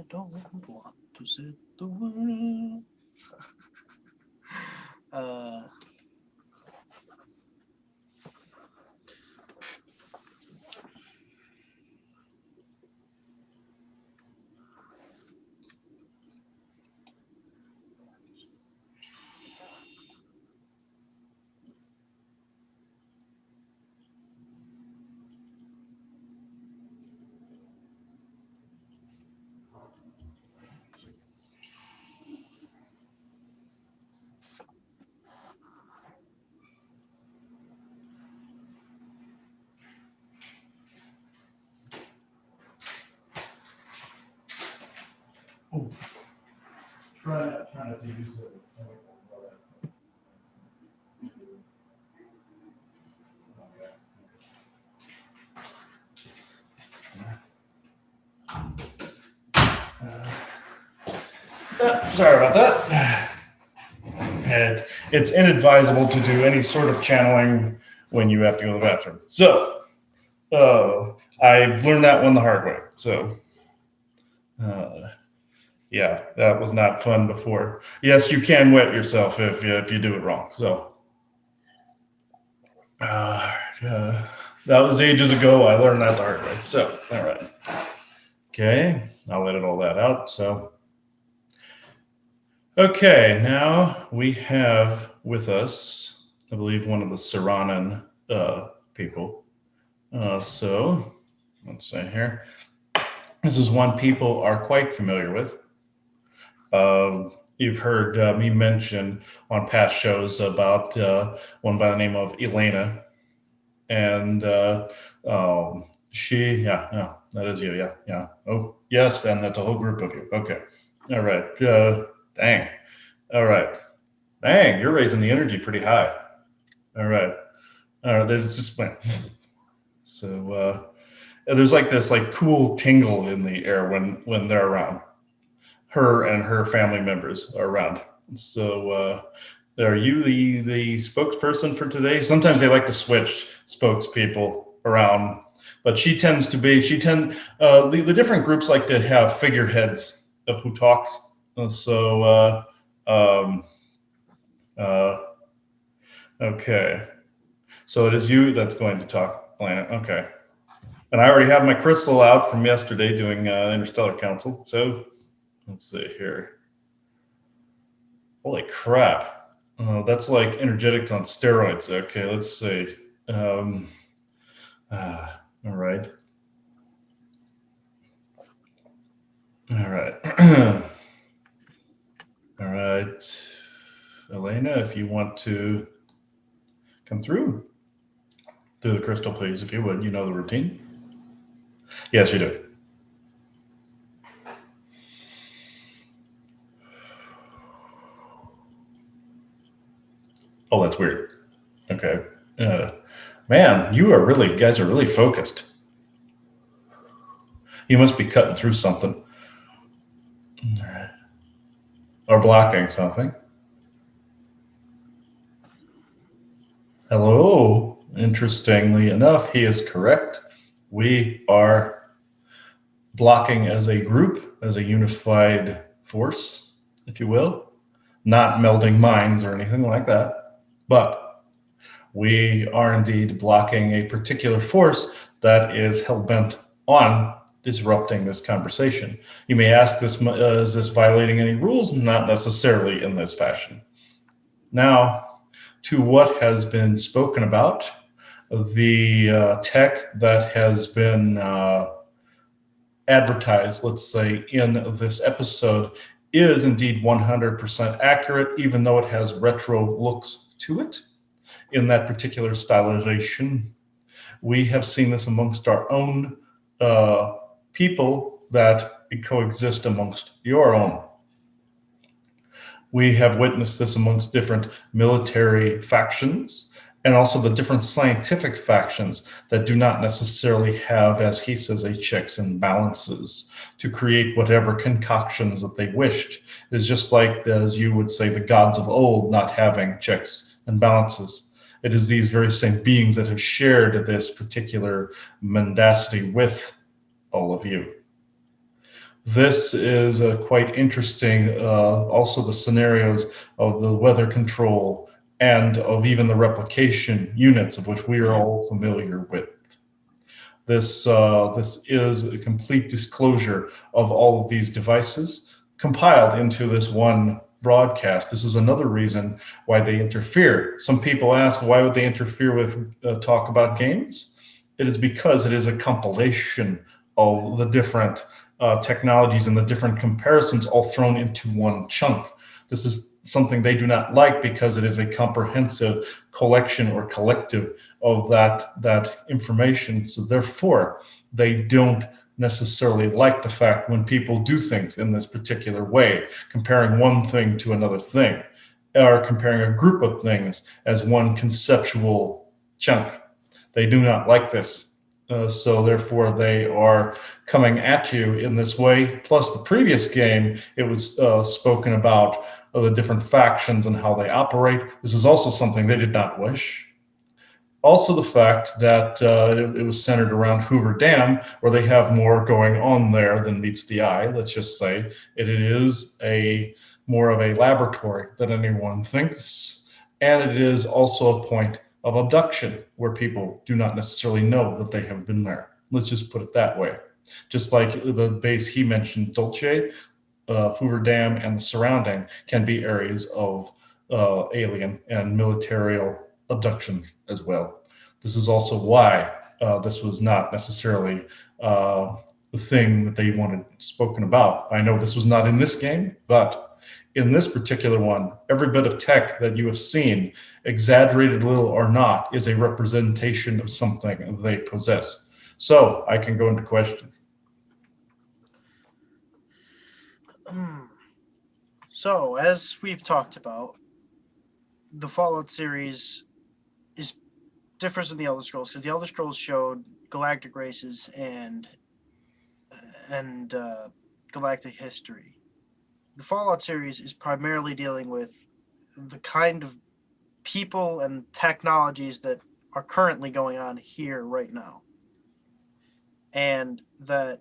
B: don't want to set the world.
A: Try not to use it. Sorry about that. It's inadvisable to do any sort of channeling when you have to go to the bathroom. So, I've learned that one the hard way. So, yeah, that was not fun before. Yes, you can wet yourself if you do it wrong. So, that was ages ago. I learned that the hard way. So, all right. Okay, I'll edit all that out. So, okay, now we have with us, I believe, one of the Saranan people. So, let's say here. This is one people are quite familiar with. You've heard me mention on past shows about one by the name of Elena. And she, yeah, that is you, yeah. Oh, yes, and that's a whole group of you. Okay. All right. Dang. All right. Dang, you're raising the energy pretty high. All right. There's just so there's like this cool tingle in the air when they're around. Her and her family members are around. So are you the spokesperson for today? Sometimes they like to switch spokespeople around, but the different groups like to have figureheads of who talks. Okay. So it is you that's going to talk, Elena. Okay. And I already have my crystal out from yesterday doing Interstellar Council. So let's see here. Holy crap. That's like energetics on steroids. Okay, let's see. All right. All right. All right. Elena, if you want to come through the crystal, please, if you would. You know the routine. Yes, you do. Oh, that's weird. Okay. Man, guys are really focused. You must be cutting through something. Or blocking something. Hello. Interestingly enough, he is correct. We are blocking as a group, as a unified force, if you will, not melding minds or anything like that, but we are indeed blocking a particular force that is hell-bent on disrupting this conversation. You may ask this, is this violating any rules? Not necessarily in this fashion. Now, to what has been spoken about, the tech that has been advertised, let's say, in this episode is indeed 100% accurate, even though it has retro looks to it in that particular stylization. We have seen this amongst our own people that coexist amongst your own. We have witnessed this amongst different military factions and also the different scientific factions that do not necessarily have, as he says, a checks and balances to create whatever concoctions that they wished. It's just like, as you would say, the gods of old not having checks and balances. It is these very same beings that have shared this particular mendacity with all of you. This is quite interesting. Also, the scenarios of the weather control and of even the replication units, of which we are all familiar with. This is a complete disclosure of all of these devices compiled into this one broadcast. This is another reason why they interfere. Some people ask, why would they interfere with talk about games? It is because it is a compilation of the different technologies and the different comparisons all thrown into one chunk. This is something they do not like because it is a comprehensive collection or collective of that information. So therefore, they don't necessarily like the fact when people do things in this particular way, comparing one thing to another thing, or comparing a group of things as one conceptual chunk. They do not like this. So therefore, they are coming at you in this way. Plus, the previous game, it was spoken about the different factions and how they operate. This is also something they did not wish. Also, the fact that it was centered around Hoover Dam, where they have more going on there than meets the eye. Let's just say it is more of a laboratory than anyone thinks, and it is also a point of abduction where people do not necessarily know that they have been there. Let's just put it that way. Just like the base he mentioned, Dulce, Hoover Dam, and the surrounding can be areas of alien and military abductions as well. This is also why this was not necessarily the thing that they wanted spoken about. I know this was not in this game, but in this particular one, every bit of tech that you have seen, exaggerated little or not, is a representation of something they possess. So I can go into questions.
B: So, as we've talked about, the Fallout series differs than the Elder Scrolls because the Elder Scrolls showed galactic races and galactic history. The Fallout series is primarily dealing with the kind of people and technologies that are currently going on here right now. And that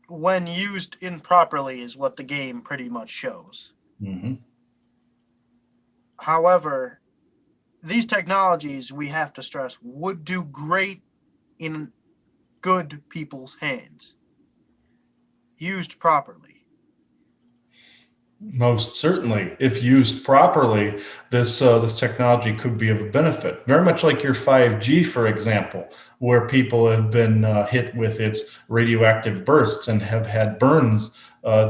B: when used improperly is what the game pretty much shows.
A: Mm-hmm.
B: However, these technologies, we have to stress, would do great in good people's hands, used properly.
A: Most certainly, if used properly, this technology could be of a benefit. Very much like your 5G, for example, where people have been hit with its radioactive bursts and have had burns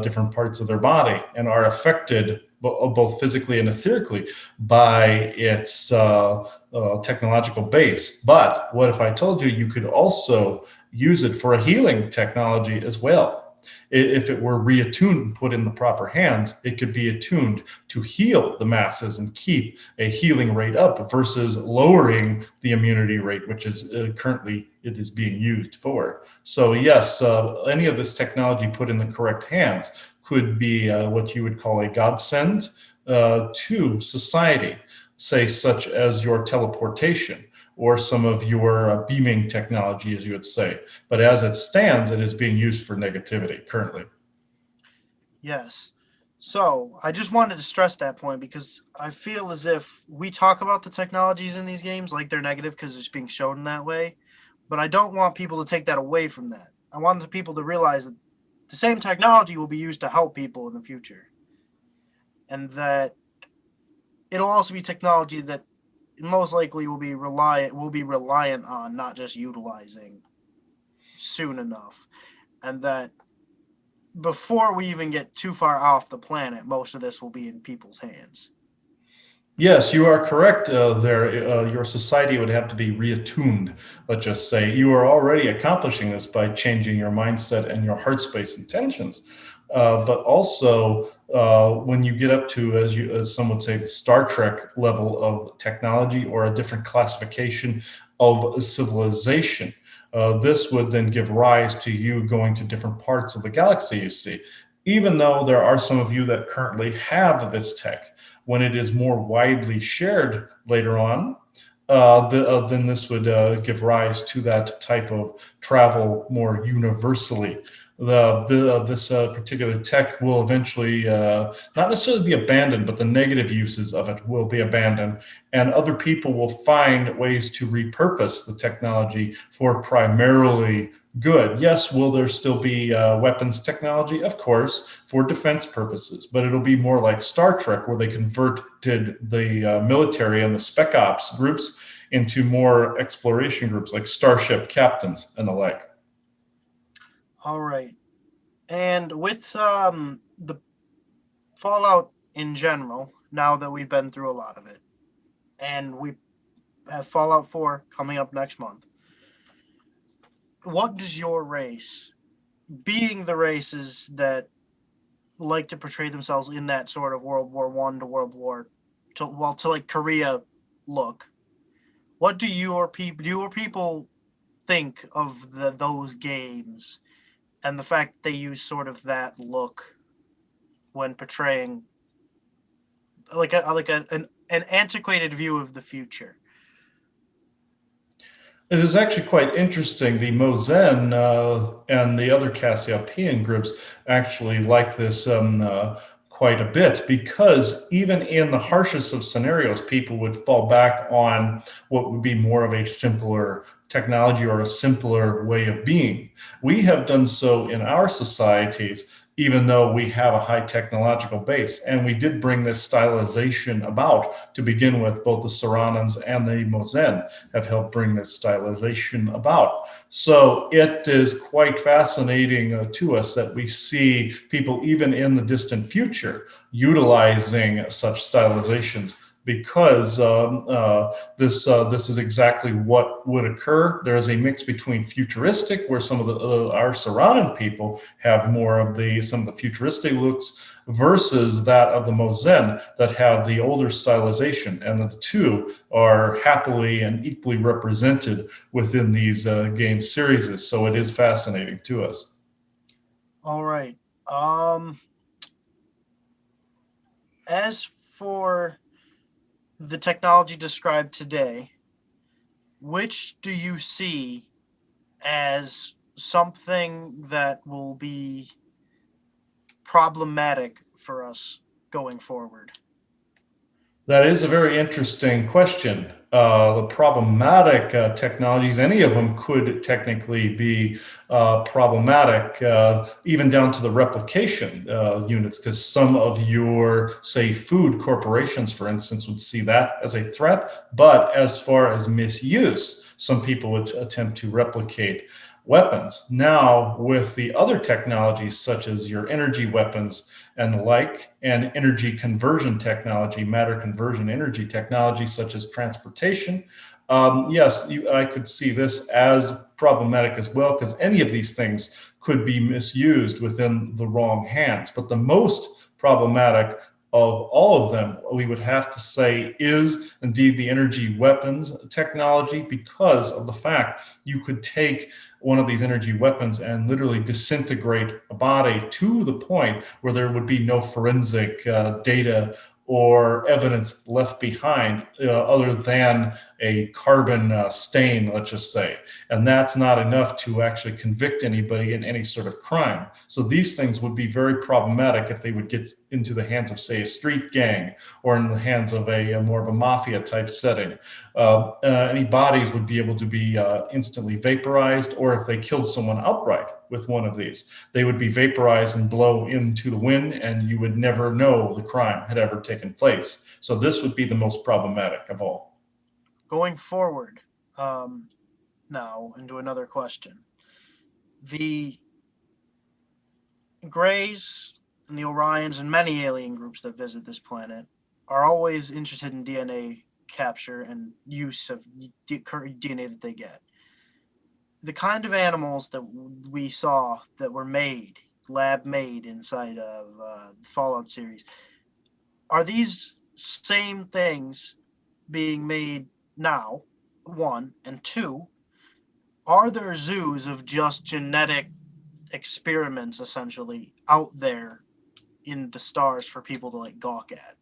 A: different parts of their body and are affected both physically and etherically by its technological base. But what if I told you you could also use it for a healing technology as well? If it were reattuned and put in the proper hands, it could be attuned to heal the masses and keep a healing rate up versus lowering the immunity rate, which is currently it is being used for. So yes, any of this technology put in the correct hands could be what you would call a godsend to society, say such as your teleportation, or some of your beaming technology, as you would say. But as it stands, it is being used for negativity currently.
B: Yes. So I just wanted to stress that point because I feel as if we talk about the technologies in these games like they're negative because it's being shown in that way. But I don't want people to take that away from that. I want the people to realize that the same technology will be used to help people in the future. And that it'll also be technology that most likely will be reliant on, not just utilizing soon enough. And that before we even get too far off the planet, most of this will be in people's hands.
A: Yes, you are correct there. Your society would have to be reattuned, let's just say. You are already accomplishing this by changing your mindset and your heart space intentions. But also, when you get up to, as some would say, the Star Trek level of technology or a different classification of civilization. This would then give rise to you going to different parts of the galaxy, you see. Even though there are some of you that currently have this tech, when it is more widely shared later on, then this would give rise to that type of travel more universally. This particular tech will eventually not necessarily be abandoned, but the negative uses of it will be abandoned, and other people will find ways to repurpose the technology for primarily good. Yes, will there still be weapons technology? Of course, for defense purposes, but it'll be more like Star Trek, where they converted the military and the spec ops groups into more exploration groups like starship captains and the like.
B: All right. And with the Fallout in general, now that we've been through a lot of it, and we have Fallout 4 coming up next month, what does your race, being the races that like to portray themselves in that sort of World War One to World War to like Korea look, what do your people think of those games and the fact they use sort of that look when portraying an antiquated view of the future?
A: It is actually quite interesting. The Mozen and the other Cassiopean groups actually like this quite a bit, because even in the harshest of scenarios, people would fall back on what would be more of a simpler technology or a simpler way of being. We have done so in our societies, even though we have a high technological base. And we did bring this stylization about to begin with. Both the Saranans and the Mozen have helped bring this stylization about. So it is quite fascinating to us that we see people, even in the distant future, utilizing such stylizations, because this is exactly what would occur. There is a mix between futuristic, where some of our Saranan people have more of the some of the futuristic looks, versus that of the Mozen that have the older stylization, and the two are happily and equally represented within these game series. So it is fascinating to us.
B: All right. Um, as for the technology described today, which do you see as something that will be problematic for us going forward?
A: That is a very interesting question. The problematic technologies, any of them could technically be problematic, even down to the replication units, because some of your, say, food corporations, for instance, would see that as a threat. But as far as misuse, some people would attempt to replicate weapons. Now, with the other technologies, such as your energy weapons and the like, and energy conversion technology, matter conversion energy technology, such as transportation, yes, I could see this as problematic as well, because any of these things could be misused within the wrong hands. But the most problematic of all of them, we would have to say, is indeed the energy weapons technology, because of the fact you could take one of these energy weapons and literally disintegrate a body to the point where there would be no forensic data or evidence left behind, other than a carbon stain, let's just say. And that's not enough to actually convict anybody in any sort of crime. So these things would be very problematic if they would get into the hands of, say, a street gang, or in the hands of a more of a mafia type setting. Any bodies would be able to be instantly vaporized, or if they killed someone outright with one of these, they would be vaporized and blow into the wind, and you would never know the crime had ever taken place. So this would be the most problematic of all.
B: Going forward, um, now into another question. The Greys and the Orions and many alien groups that visit this planet are always interested in DNA capture and use of DNA that they get. The kind of animals that we saw that were made lab made inside of the Fallout series. Are these same things being made now? One, and two, are there zoos of just genetic experiments essentially out there in the stars for people to like gawk at?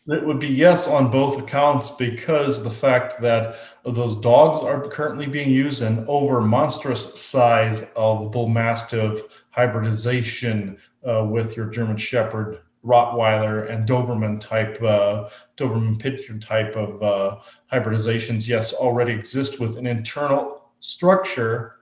A: It would be yes on both accounts because the fact that those dogs are currently being used and over monstrous size of bull mastiff hybridization with your German Shepherd, Rottweiler, and Doberman Pinscher type of hybridizations, yes, already exist with an internal structure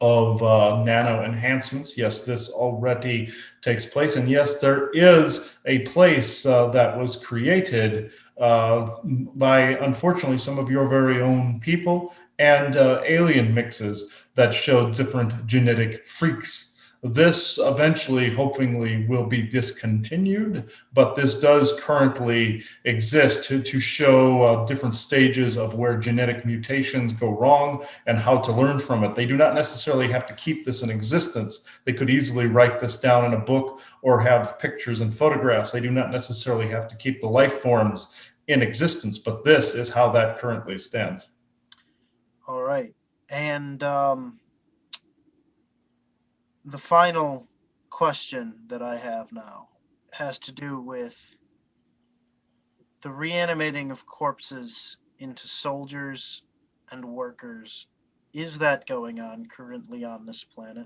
A: of nano enhancements. Yes, this already takes place. And yes, there is a place that was created by, unfortunately, some of your very own people and alien mixes that show different genetic freaks. This eventually, hopefully, will be discontinued, but this does currently exist to show different stages of where genetic mutations go wrong and how to learn from it. They do not necessarily have to keep this in existence. They could easily write this down in a book or have pictures and photographs. They do not necessarily have to keep the life forms in existence, but this is how that currently stands.
B: All right. And the final question that I have now has to do with the reanimating of corpses into soldiers and workers. Is that going on currently on this planet?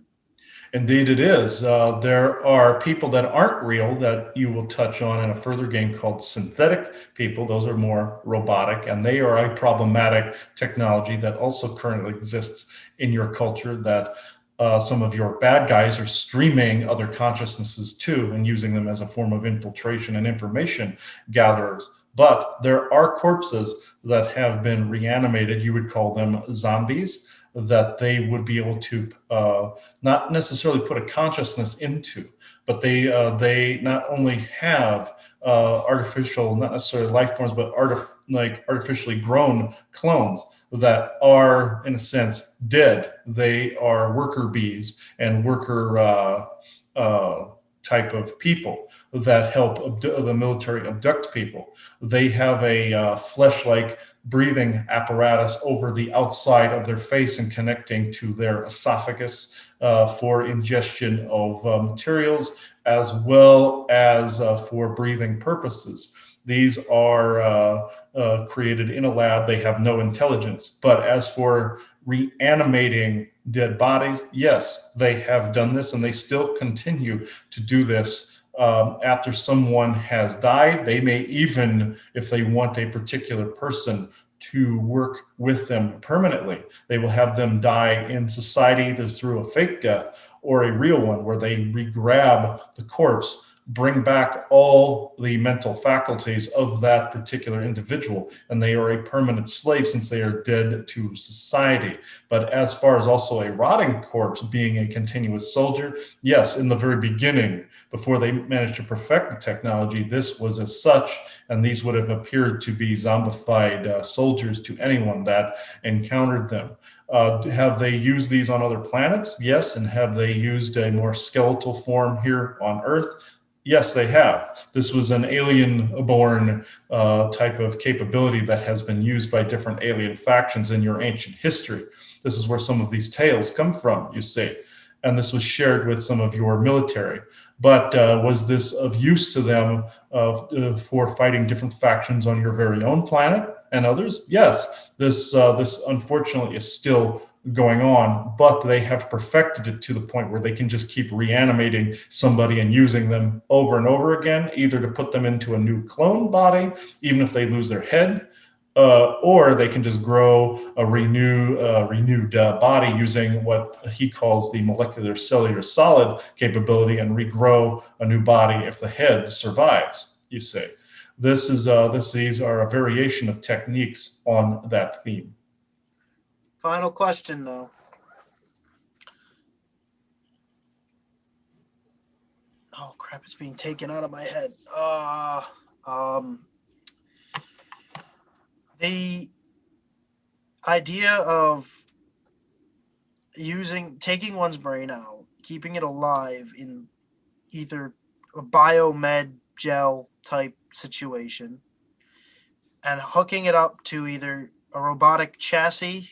A: Indeed, it is. There are people that aren't real that you will touch on in a further game called synthetic people. Those are more robotic, and they are a problematic technology that also currently exists in your culture that some of your bad guys are streaming other consciousnesses to and using them as a form of infiltration and information gatherers. But there are corpses that have been reanimated. You would call them zombies that they would be able to not necessarily put a consciousness into, but they not only have artificial, not necessarily life forms, but artificially grown clones that are, in a sense, dead. They are worker bees and worker type of people that help the military abduct people. They have a flesh-like breathing apparatus over the outside of their face and connecting to their esophagus for ingestion of materials as well as for breathing purposes. These are created in a lab. They have no intelligence. But as for reanimating dead bodies, yes, they have done this and they still continue to do this after someone has died. They may even, if they want a particular person to work with them permanently, they will have them die in society either through a fake death or a real one where they re-grab the corpse, bring back all the mental faculties of that particular individual, and they are a permanent slave since they are dead to society. But as far as also a rotting corpse being a continuous soldier, yes, in the very beginning, before they managed to perfect the technology, this was as such, and these would have appeared to be zombified soldiers to anyone that encountered them. Have they used these on other planets? Yes. And have they used a more skeletal form here on Earth? Yes, they have. This was an alien-born type of capability that has been used by different alien factions in your ancient history. This is where some of these tales come from, you see. And this was shared with some of your military. But was this of use to them for fighting different factions on your very own planet and others? Yes. This unfortunately is still going on, but they have perfected it to the point where they can just keep reanimating somebody and using them over and over again, either to put them into a new clone body, even if they lose their head, or they can just grow a renewed body using what he calls the molecular cellular solid capability and regrow a new body if the head survives, you say. These are a variation of techniques on that theme.
B: Final question, though. Oh crap! It's being taken out of my head. The idea of taking one's brain out, keeping it alive in either a biomed gel type situation and hooking it up to either a robotic chassis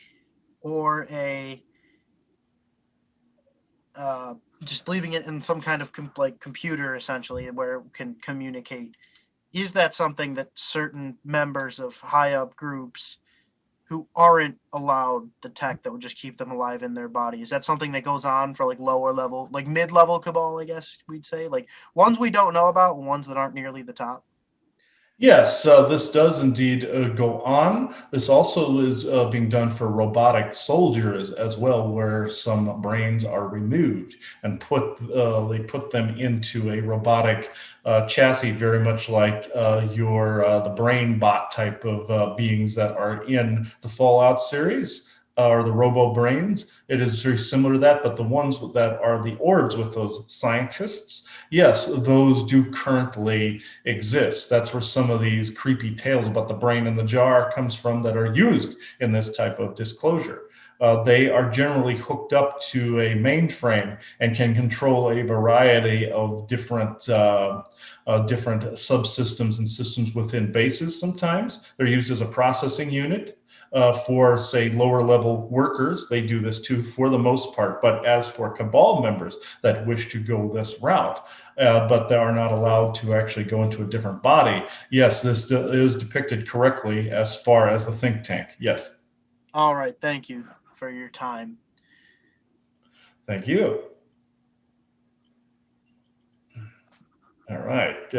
B: or a just leaving it in some kind of computer essentially where it can communicate. Is that something that certain members of high up groups who aren't allowed the tech that would just keep them alive in their body, is that something that goes on for like lower level, like mid-level cabal, I guess we'd say, like ones we don't know about, ones that aren't nearly the top?
A: Yes, this does indeed go on. This also is being done for robotic soldiers as well, where some brains are removed and they put them into a robotic chassis, very much like the brain bot type of beings that are in the Fallout series. Or the Robo Brains. It is very similar to that, but the ones that are the orbs with those scientists, yes, those do currently exist. That's where some of these creepy tales about the brain in the jar comes from that are used in this type of disclosure. They are generally hooked up to a mainframe and can control a variety of different subsystems and systems within bases. Sometimes they're used as a processing unit. For, say, lower level workers, they do this too for the most part. But as for cabal members that wish to go this route, but they are not allowed to actually go into a different body, yes, this is depicted correctly as far as the think tank. Yes.
B: All right. Thank you for your time.
A: Thank you. All right.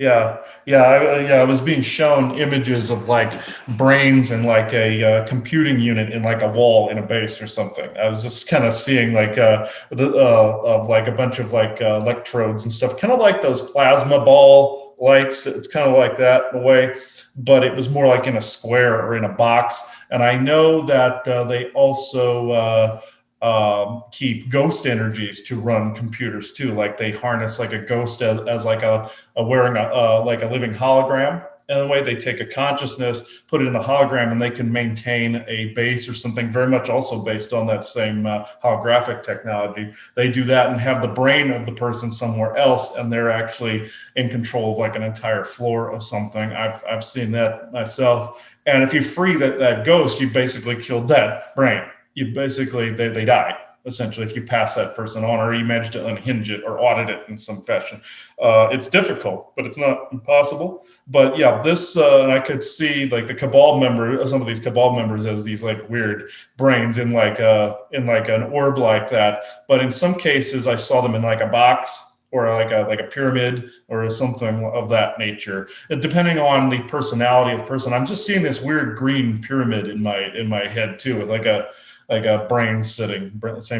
A: I was being shown images of like brains and like a computing unit in like a wall in a base or something. I was just kind of seeing like like a bunch of like electrodes and stuff, kind of like those plasma ball lights. It's kind of like that in a way, but it was more like in a square or in a box. And I know that they also keep ghost energies to run computers too. Like they harness like a ghost as like a wearing like a living hologram. In a way, they take a consciousness, put it in the hologram, and they can maintain a base or something very much also based on that same holographic technology. They do that and have the brain of the person somewhere else, and they're actually in control of like an entire floor of something. I've seen that myself. And if you free that ghost, you basically killed that brain. You basically they die essentially if you pass that person on or you manage to unhinge it or audit it in some fashion. It's difficult, but it's not impossible. But yeah, this and I could see like the cabal member, some of these cabal members as these like weird brains in like an orb like that. But in some cases, I saw them in like a box or like a pyramid or something of that nature. And depending on the personality of the person, I'm just seeing this weird green pyramid in my head too, with like a brain same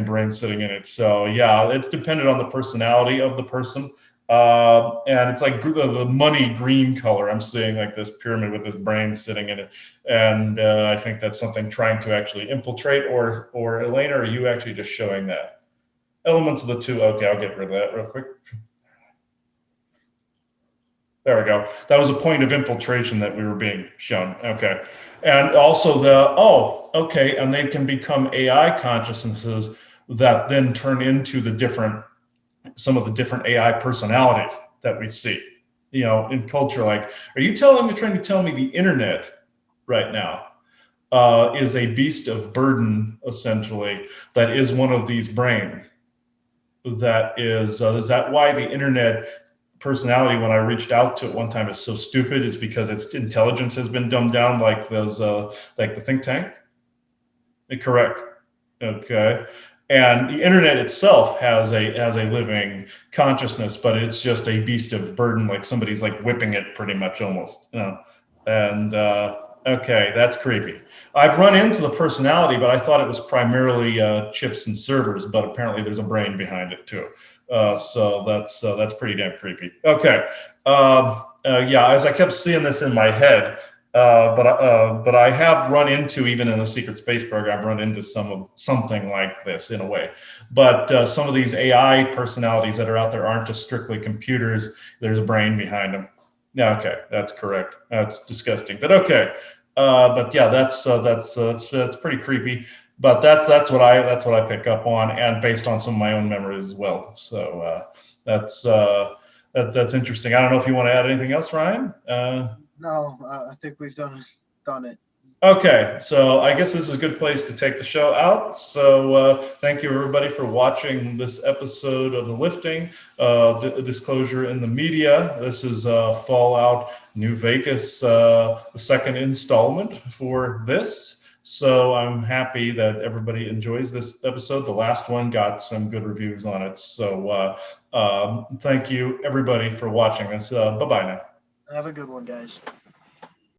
A: brain sitting in it. So yeah, it's dependent on the personality of the person. And it's like the money green color. I'm seeing like this pyramid with this brain sitting in it. And I think that's something trying to actually infiltrate or Elena, are you actually just showing that? Elements of the two. Okay, I'll get rid of that real quick. There we go. That was a point of infiltration that we were being shown. Okay. And also okay. And they can become AI consciousnesses that then turn into some of the different AI personalities that we see, in culture. Like, are you trying to tell me the internet right now is a beast of burden, essentially, that is one of these brains? That is that why the internet personality, when I reached out to it one time, is so stupid? Is because its intelligence has been dumbed down, like those like the think tank? Correct. Okay. And the internet itself has a living consciousness, but it's just a beast of burden, like somebody's like whipping it pretty much almost. And okay, that's creepy. I've run into the personality, but I thought it was primarily chips and servers, but apparently there's a brain behind it too. So that's pretty damn creepy. Okay. Yeah, as I kept seeing this in my head, but I have run into, even in the secret space program, I've run into something like this in a way. But some of these AI personalities that are out there aren't just strictly computers. There's a brain behind them. Yeah, okay, that's correct. That's disgusting, but okay. But yeah, that's pretty creepy. but that's what I pick up on, and based on some of my own memories as well. So that's interesting. I don't know if you want to add anything else, Ryan.
B: No, I think we've done it.
A: Okay, so I guess this is a good place to take the show out. So thank you everybody for watching this episode of The Lifting, Disclosure in the Media. This is Fallout New Vegas, the second installment for this. So I'm happy that everybody enjoys this episode. The last one got some good reviews on it. So thank you everybody for watching this. Bye-bye now.
B: Have a good one, guys.